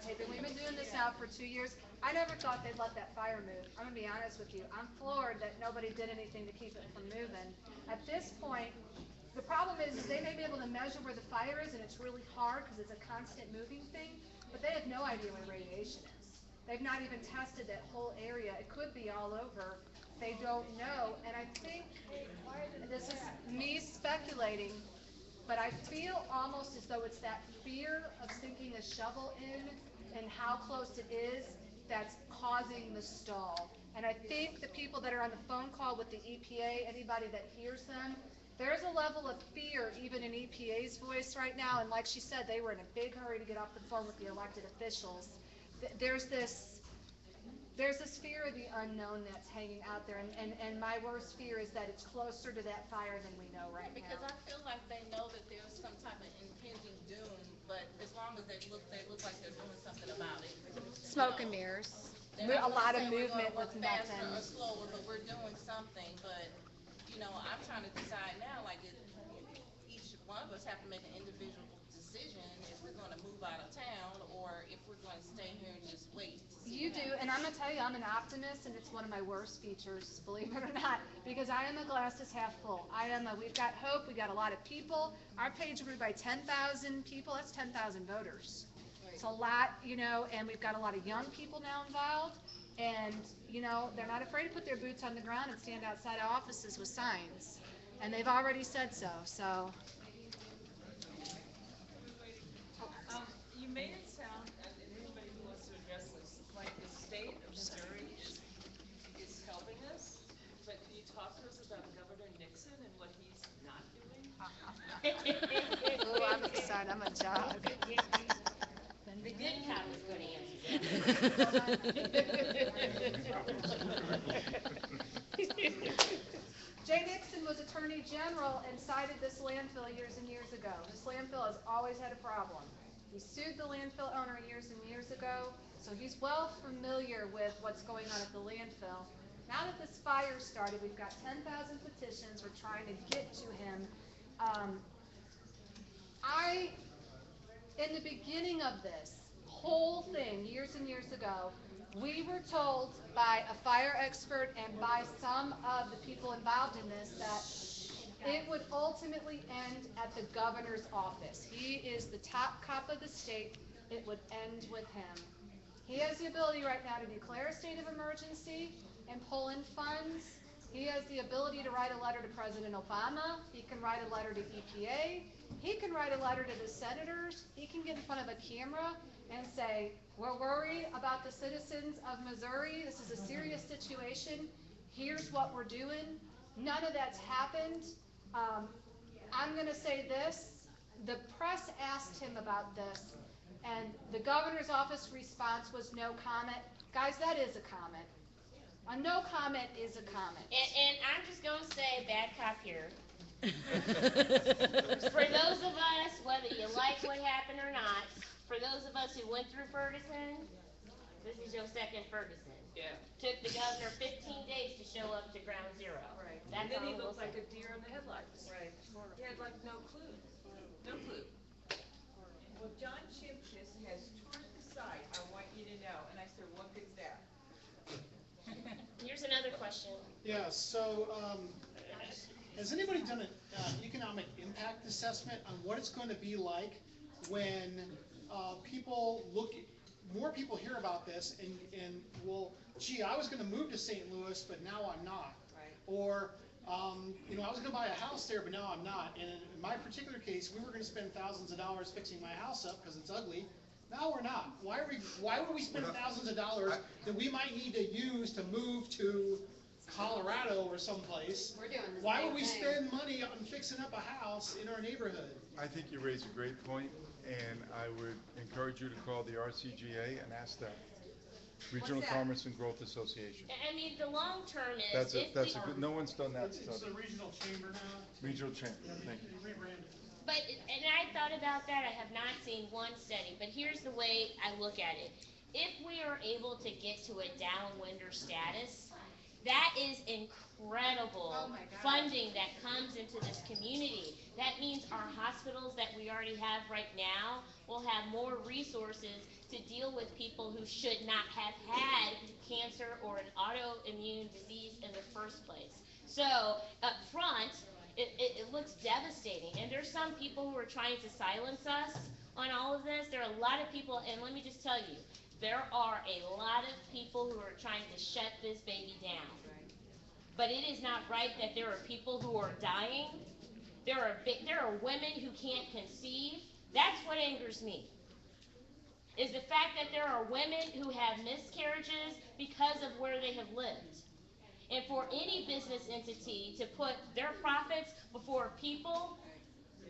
videotaping. We've been doing this now for 2 years. I never thought they'd let that fire move. I'm gonna be honest with you. I'm floored that nobody did anything to keep it from moving. At this point, the problem is they may be able to measure where the fire is, and it's really hard because it's a constant moving thing, but they have no idea where radiation is. They've not even tested that whole area. It could be all over. They don't know, and I think, this is me speculating, but I feel almost as though it's that fear of sinking a shovel in and how close it is that's causing the stall. And I think the people that are on the phone call with the EPA, anybody that hears them, there's a level of fear even in EPA's voice right now, and like she said, they were in a big hurry to get off the phone with the elected officials. There's this fear of the unknown that's hanging out there, and my worst fear is that it's closer to that fire than we know right now. Because I feel like they know that there's some type of impending doom, but as long as they look like they're doing something about it. Smoke and mirrors. They're A not lot gonna of say we're movement gonna with work faster nothing. or slower, but we're doing something, but, I'm trying to decide now, like, each one of us have to make an individual decision if we're gonna move out of town, or if we're gonna stay here and just wait to see. You do, and I'm gonna tell you, I'm an optimist, and it's one of my worst features, believe it or not, because I am a glass is half full. We've got hope, we got a lot of people. Our page grew by 10,000 people, that's 10,000 voters. It's a lot, and we've got a lot of young people now involved, and, they're not afraid to put their boots on the ground and stand outside of offices with signs, and they've already said so. You made it sound, and anybody who wants to address this, like the state of Missouri is helping us, but can you talk to us about Governor Nixon and what he's not doing? Oh, I'm excited, I'm a jog. The good cop is going to answer Jay Nixon was Attorney General and cited this landfill years and years ago. This landfill has always had a problem. He sued the landfill owner years and years ago, so he's well familiar with what's going on at the landfill. Now that this fire started, we've got 10,000 petitions. We're trying to get to him. In the beginning of this whole thing, years and years ago, we were told by a fire expert and by some of the people involved in this that it would ultimately end at the governor's office. He is the top cop of the state. It would end with him. He has the ability right now to declare a state of emergency and pull in funds. He has the ability to write a letter to President Obama. He can write a letter to EPA. He can write a letter to the senators. He can get in front of a camera and say, we're worried about the citizens of Missouri. This is a serious situation. Here's what we're doing. None of that's happened. I'm going to say this. The press asked him about this, and the governor's office response was no comment. Guys, that is a comment. A no comment is a comment. And I'm just going to say, bad cop here. For those of us, whether you like what happened or not, for those of us who went through Ferguson, this is your second Ferguson. Yeah. Took the governor 15 days to show up to ground zero. Right. That's And then he all looked we'll like say. a deer in the headlights. Right. He had like no clue. No clue. Well, John Chimkus has toured the site, I want you to know, and I said, what good's that? Here's another question. Yeah, so, has anybody done an economic impact assessment on what it's going to be like when more people hear about this and gee, I was going to move to St. Louis, but now I'm not. Right. Or, I was going to buy a house there, but now I'm not. And in my particular case, we were going to spend thousands of dollars fixing my house up because it's ugly. Now we're not. Why would we spend thousands of dollars that we might need to use to move to Colorado or someplace? We're doing the Why same would we thing. spend money on fixing up a house in our neighborhood? I think you raise a great point, and I would encourage you to call the RCGA and ask them. Regional What's that? Commerce and Growth Association. I mean, the long term is That's if a we, good, no one's done that It's study. a regional chamber now. Regional chamber, thank you. Rebranded. but and I thought about that. I have not seen one study, but here's the way I look at it. If we are able to get to a downwinder status, that is incredible Oh my God. funding that comes into this community. That means our hospitals that we already have right now will have more resources to to deal with people who should not have had cancer or an autoimmune disease in the first place. So up front, it looks devastating, and there's some people who are trying to silence us on all of this. There are a lot of people, and let me just tell you, there are a lot of people who are trying to shut this baby down. But it is not right that there are people who are dying. There are women who can't conceive. That's what angers me, is the fact that there are women who have miscarriages because of where they have lived. And for any business entity to put their profits before people,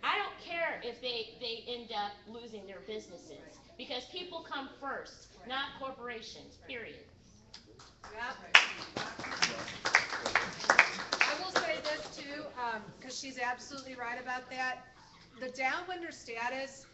I don't care if they end up losing their businesses, because people come first, not corporations, period. Yep. I will say this too, because she's absolutely right about that. The downwinder status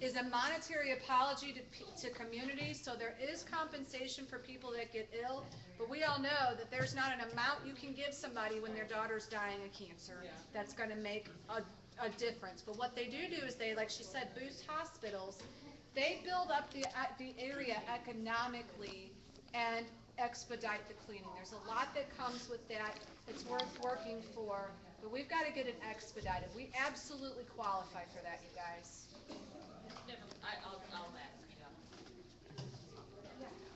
is a monetary apology to communities, so there is compensation for people that get ill, but we all know that there's not an amount you can give somebody when their daughter's dying of cancer that's going to make a difference. But what they do is they, like she said, boost hospitals. They build up the area economically and expedite the cleaning. There's a lot that comes with that. It's worth working for, but we've got to get it expedited. We absolutely qualify for that, you guys. I'll ask, yeah.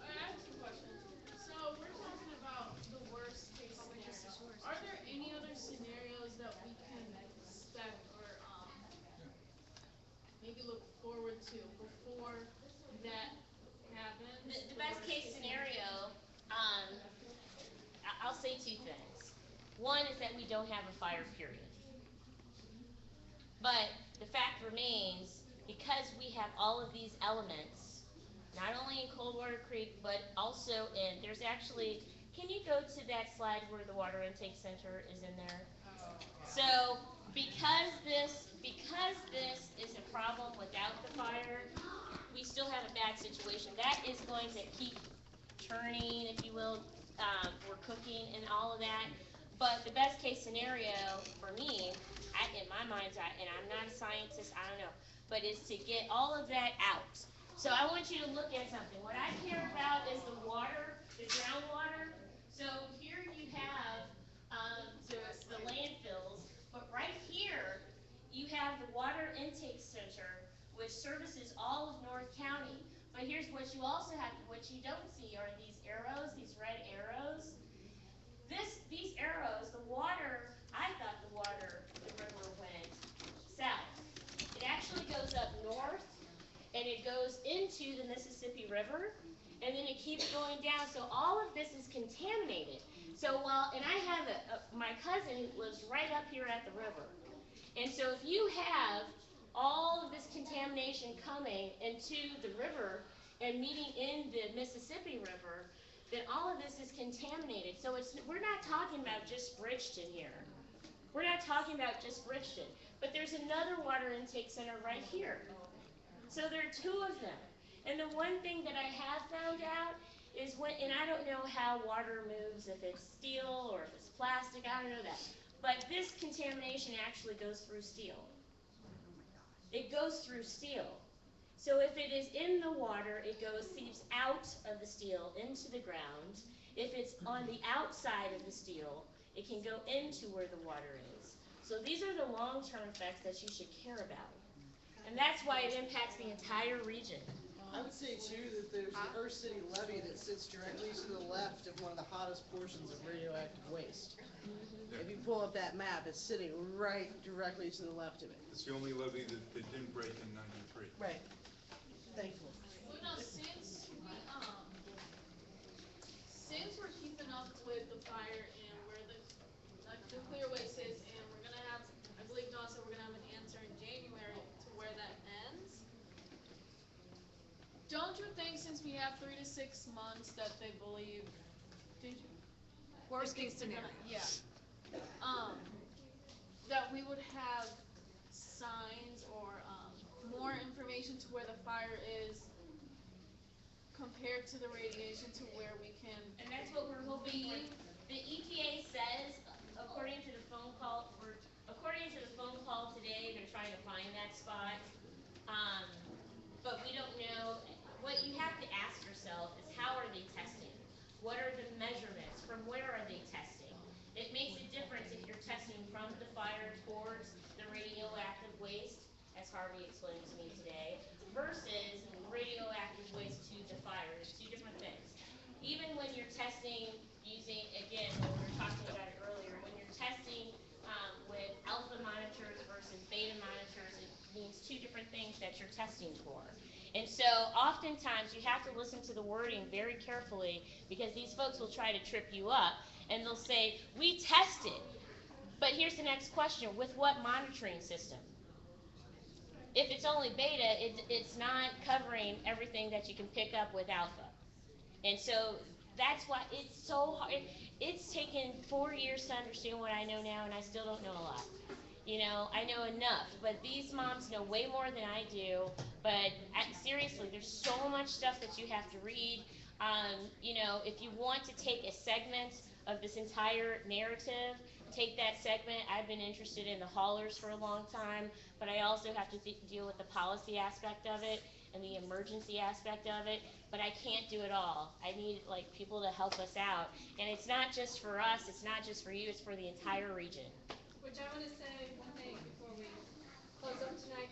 I have two questions. So we're talking about the worst case scenario. Are there any other scenarios that we can expect or maybe look forward to before that happens? The best case scenario, I'll say two things. One is that we don't have a fire, period. But the fact remains, because we have all of these elements, not only in Coldwater Creek, but also there's actually, can you go to that slide where the water intake center is in there? So, because this is a problem without the fire, we still have a bad situation. That is going to keep churning, if you will, we're cooking and all of that. But the best case scenario for me, in my mind's eye, and I'm not a scientist, I don't know, but is to get all of that out. So I want you to look at something. What I care about is the water, the groundwater. So here you have the landfills, but right here you have the water intake center, which services all of North County. But here's what you also have, what you don't see are these arrows, these red arrows. These arrows, the water, I thought the river went south. It actually goes up north, and it goes into the Mississippi River, and then it keeps going down. So all of this is contaminated. So and I have my cousin who lives right up here at the river. And so if you have all of this contamination coming into the river and meeting in the Mississippi River, then all of this is contaminated. So we're not talking about just Bridgeton here. We're not talking about just Bridgeton. But there's another water intake center right here. So there are two of them. And the one thing that I have found out is and I don't know how water moves, if it's steel or if it's plastic, I don't know that. But this contamination actually goes through steel. It goes through steel. So if it is in the water, it seeps out of the steel into the ground. If it's on the outside of the steel, it can go into where the water is. So these are the long-term effects that you should care about. And that's why it impacts the entire region. I would say too that there's the Earth City levee that sits directly to the left of one of the hottest portions of radioactive waste. If you pull up that map, it's sitting right directly to the left of it. It's the only levee that didn't break in '93. Right. Thankfully. Well, now, since we're keeping up with the fire and where the nuclear waste is, and we're gonna have, I believe Dawn said we're gonna have an answer in January to where that ends. Don't you think, since we have 3 to 6 months, that they believe? Did you? Worst case scenario. Yeah. That we would have signs or more information to where the fire is compared to the radiation to where we can. And that's what we're hoping. The EPA says, according to the phone call today, they're trying to find that spot. But we don't know. What What are the measurements? From where are they testing? It makes a difference if you're testing from the fire towards the radioactive waste, as Harvey explained to me today, versus radioactive waste to the fire. It's two different things. Even when you're testing using, again, when we were talking about it earlier, when you're testing with alpha monitors versus beta monitors, it means two different things that you're testing for. And so oftentimes you have to listen to the wording very carefully, because these folks will try to trip you up and they'll say, we tested. But here's the next question, with what monitoring system? If it's only beta, it's not covering everything that you can pick up with alpha. And so that's why it's so hard. It's taken 4 years to understand what I know now, and I still don't know a lot. You know, I know enough, but these moms know way more than I do. But seriously, there's so much stuff that you have to read. You know, if you want to take a segment of this entire narrative, take that segment. I've been interested in the haulers for a long time, but I also have to deal with the policy aspect of it and the emergency aspect of it. But I can't do it all. I need like people to help us out. And it's not just for us, it's not just for you, it's for the entire region. Which I want to say one thing before we close up tonight.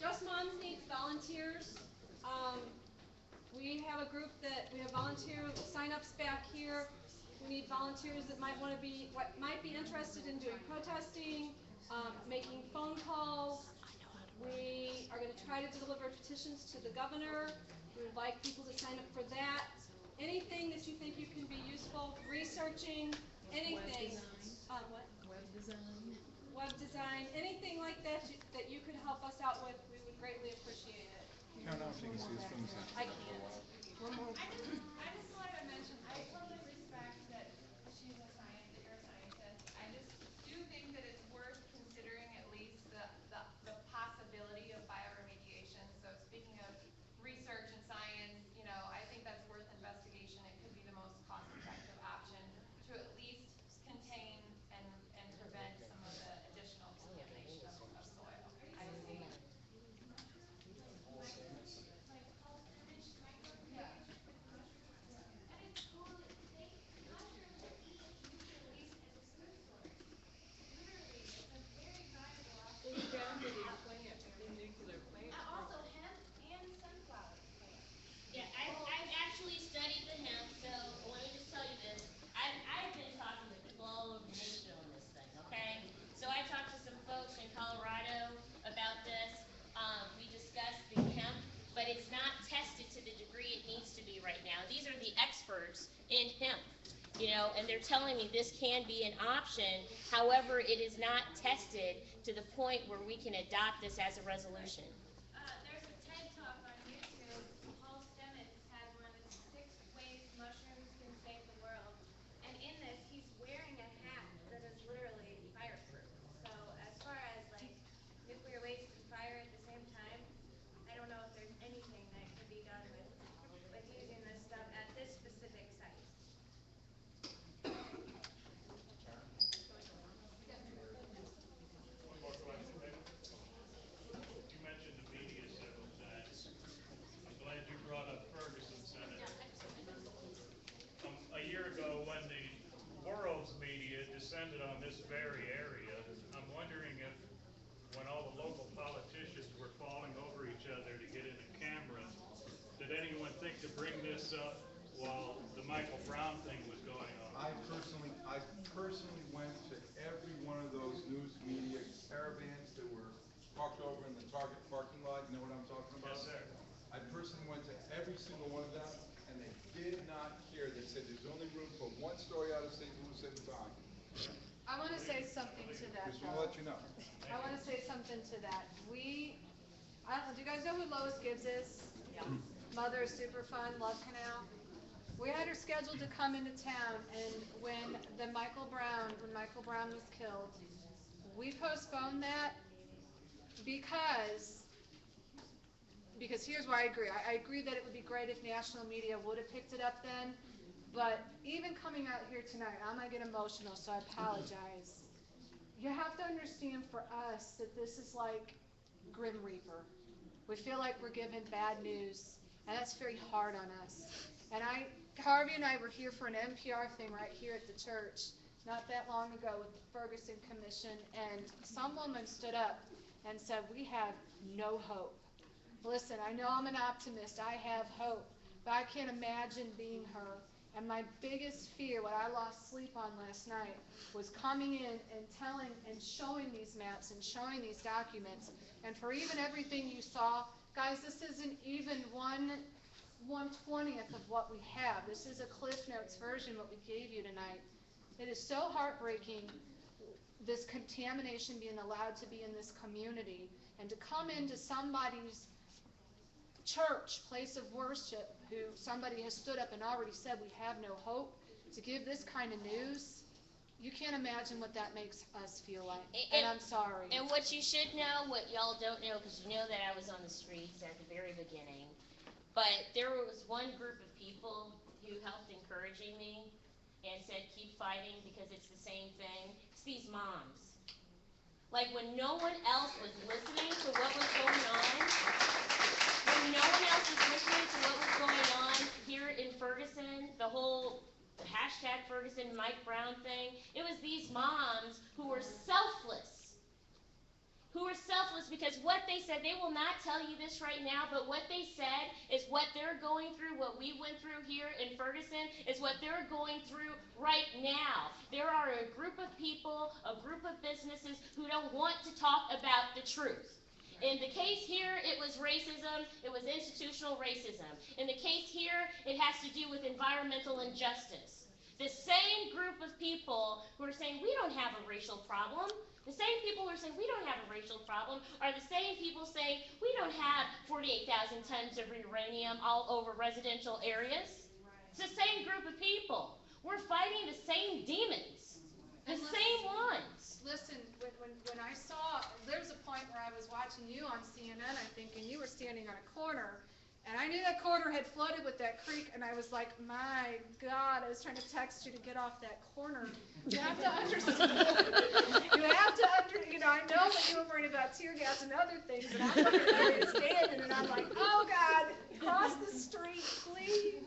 Just Moms needs volunteers. We have a group we have volunteer sign-ups back here. We need volunteers that might be interested in doing protesting, making phone calls. We are going to try to deliver petitions to the governor. We would like people to sign up for that. Anything that you think you can be useful, researching, anything. What? Web design, anything like that that you could help us out with, we would greatly appreciate it. I don't know if you can see this from the side. I can't. I just wanted to mention, I totally respect that she's a scientist, that you're a scientist. I just do think that it's worth considering at least the possibility of bioremediation. So speaking of research and science, you know, I think that's worth investigation. It could be the most cost-effective option to at least contain and prevent some of the additional contamination of soil. I just think. Yeah, I've actually studied the hemp, so let me just tell you this. I've been talking to people all over the nation on this thing, okay? So I talked to some folks in Colorado about this. We discussed the hemp, but it's not tested to the degree it needs to be right now. These are the experts in hemp, you know, and they're telling me this can be an option. However, it is not tested to the point where we can adopt this as a resolution. There's a TED Talk on YouTube. Paul Stamets has one. It's 6 ways mushrooms can save the world. And in this, he's wearing a hat that is literally fireproof. So as far as like nuclear waste and fire at the same time, I don't know if there's anything that can be done with using this stuff at this specific site. One more question, maybe. You mentioned the media several times. I'm glad you brought up Ferguson, Senator. A year ago, when the world's media descended on this very area, I'm wondering if, when all the local politicians were falling over each other to get in a camera, did anyone think to bring this up while the Michael Brown thing was going on? I personally went to every one of those news media caravans that were parked over in the Target parking lot. You know what I'm talking about? Yes, sir. I personally went to every single one of them, and they did not care. They said there's only room for one story out of St. Louis at a time. I want to say something to that. Just want to let you know. I want to say something to that. I don't know, do you guys know who Lois Gibbs is? Yeah. Mother of Superfund, Love Canal. We had her scheduled to come into town, and when Michael Brown was killed, we postponed that because here's where I agree. I agree that it would be great if national media would have picked it up then, but even coming out here tonight, I might get emotional, so I apologize. You have to understand for us that this is like Grim Reaper. We feel like we're given bad news, and that's very hard on us. And Harvey and I were here for an NPR thing right here at the church not that long ago with the Ferguson Commission, and some woman stood up and said, we have no hope. Listen, I know I'm an optimist, I have hope, but I can't imagine being her. And my biggest fear, what I lost sleep on last night, was coming in and telling and showing these maps and showing these documents. And for even everything you saw, guys, this isn't even 1/20th of what we have. This is a Cliff Notes version, what we gave you tonight. It is so heartbreaking, this contamination being allowed to be in this community, and to come into somebody's church, place of worship, who somebody has stood up and already said we have no hope, to give this kind of news. You can't imagine what that makes us feel like, and I'm sorry. And what you should know, what y'all don't know, because you know that I was on the streets at the very beginning, but there was one group of people who helped encouraging me and said keep fighting because it's the same thing. It's these moms. Like when no one else was listening to what was going on, when no one else was listening to what was going on here in Ferguson, the whole hashtag Ferguson Mike Brown thing, it was these moms who were selfless. Because what they said, they will not tell you this right now, but what they said is what they're going through, what we went through here in Ferguson, is what they're going through right now. There are a group of people, a group of businesses who don't want to talk about the truth. In the case here, it was racism, it was institutional racism. In the case here, it has to do with environmental injustice. The same group of people who are saying we don't have a racial problem, the same people who are saying we don't have a racial problem are the same people saying we don't have 48,000 tons of uranium all over residential areas. It's the same group of people. We're fighting the same demons, the same ones. Listen, when I saw, there was a point where I was watching you on CNN, I think, and you were standing on a corner, and I knew that corner had flooded with that creek, and I was like, my God, I was trying to text you to get off that corner. You have to understand. I know that you were worried about tear gas and other things, and I'm looking at where you're standing, and I'm like, oh God, cross the street, please.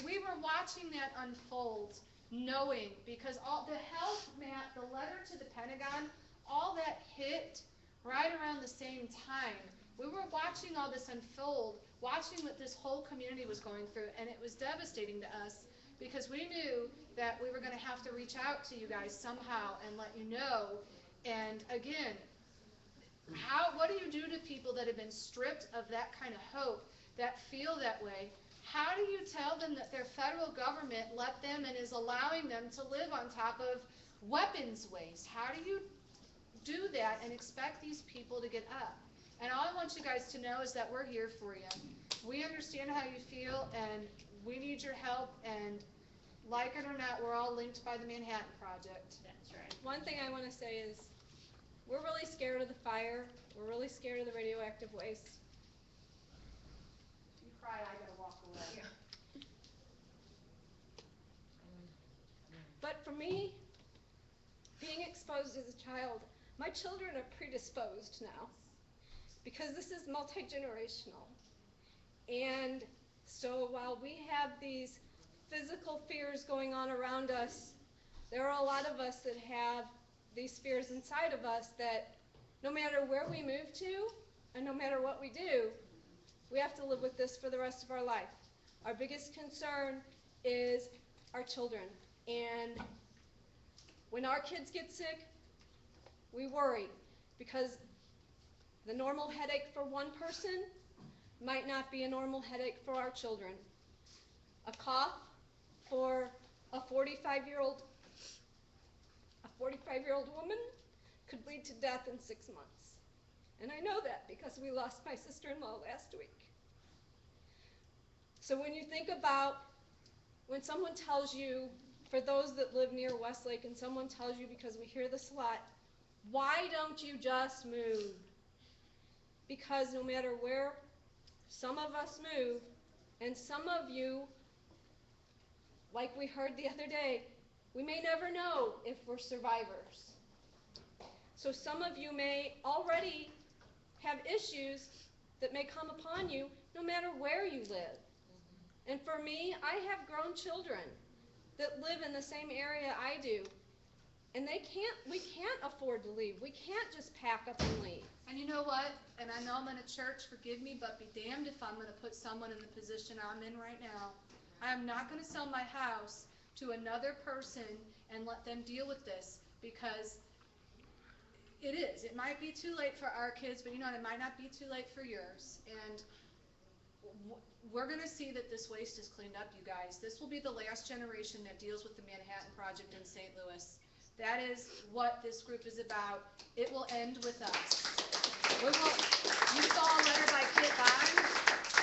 We were watching that unfold, knowing, because all the health map, the letter to the Pentagon, all that hit right around the same time. We were watching all this unfold, watching what this whole community was going through, and it was devastating to us because we knew that we were going to have to reach out to you guys somehow and let you know. And again, what do you do to people that have been stripped of that kind of hope, that feel that way? How do you tell them that their federal government let them and is allowing them to live on top of weapons waste? How do you do that and expect these people to get up? And all I want you guys to know is that we're here for you. We understand how you feel, and we need your help, and like it or not, we're all linked by the Manhattan Project. That's right. One thing I want to say is we're really scared of the fire. We're really scared of the radioactive waste. If you cry, I gotta walk away. Yeah. But for me, being exposed as a child, my children are predisposed now because this is multi-generational. And so while we have these physical fears going on around us, there are a lot of us that have these fears inside of us that no matter where we move to and no matter what we do, we have to live with this for the rest of our life. Our biggest concern is our children. And when our kids get sick, we worry because the normal headache for one person might not be a normal headache for our children. A cough for a 45-year-old woman could lead to death in 6 months. And I know that because we lost my sister-in-law last week. So when you think about when someone tells you, for those that live near Westlake, and someone tells you, because we hear this a lot, why don't you just move? Because no matter where some of us move, and some of you, like we heard the other day, we may never know if we're survivors. So some of you may already have issues that may come upon you no matter where you live. And for me, I have grown children that live in the same area I do. And we can't afford to leave. We can't just pack up and leave. And you know what? And I know I'm in a church, forgive me, but be damned if I'm gonna put someone in the position I'm in right now. I am not gonna sell my house to another person and let them deal with this, because it is. It might be too late for our kids, but you know what? It might not be too late for yours. And we're gonna see that this waste is cleaned up, you guys. This will be the last generation that deals with the Manhattan Project in St. Louis. That is what this group is about. It will end with us. You saw a letter by Kit Bond,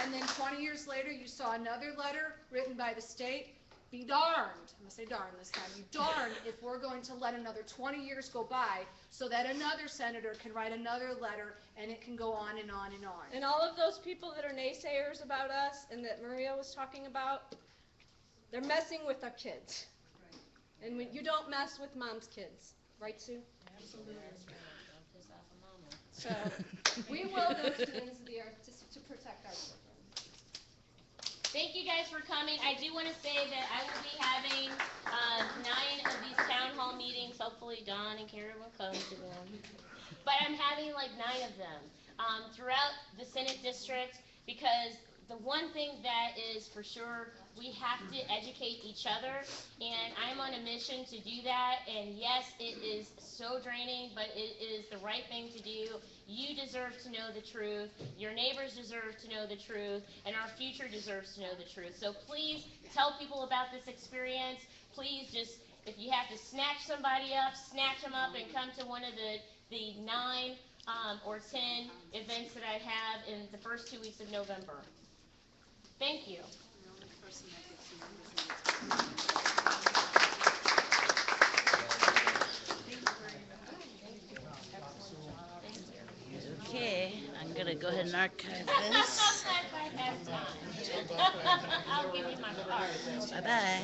and then 20 years later, you saw another letter written by the state. Be darned, I'm gonna say darn this time, be darned if we're going to let another 20 years go by so that another senator can write another letter and it can go on and on and on. And all of those people that are naysayers about us and that Maria was talking about, they're messing with our kids. And you don't mess with mom's kids, right, Sue? Absolutely. Don't piss off a mama. So, we will go to the ends of the earth to protect our children. Thank you guys for coming. I do want to say that I will be having 9 of these town hall meetings. Hopefully Dawn and Karen will come to them. But I'm having like 9 of them throughout the Senate district, because the one thing that is for sure, we have to educate each other, and I'm on a mission to do that. And yes, it is so draining, but it is the right thing to do. You deserve to know the truth, your neighbors deserve to know the truth, and our future deserves to know the truth. So please tell people about this experience. Please just, if you have to snatch somebody up, snatch them up and come to one of the 9 or 10 events that I have in the first 2 weeks of November. Thank you. Okay, I'm gonna go ahead and archive this. I'll give you my card. Bye-bye.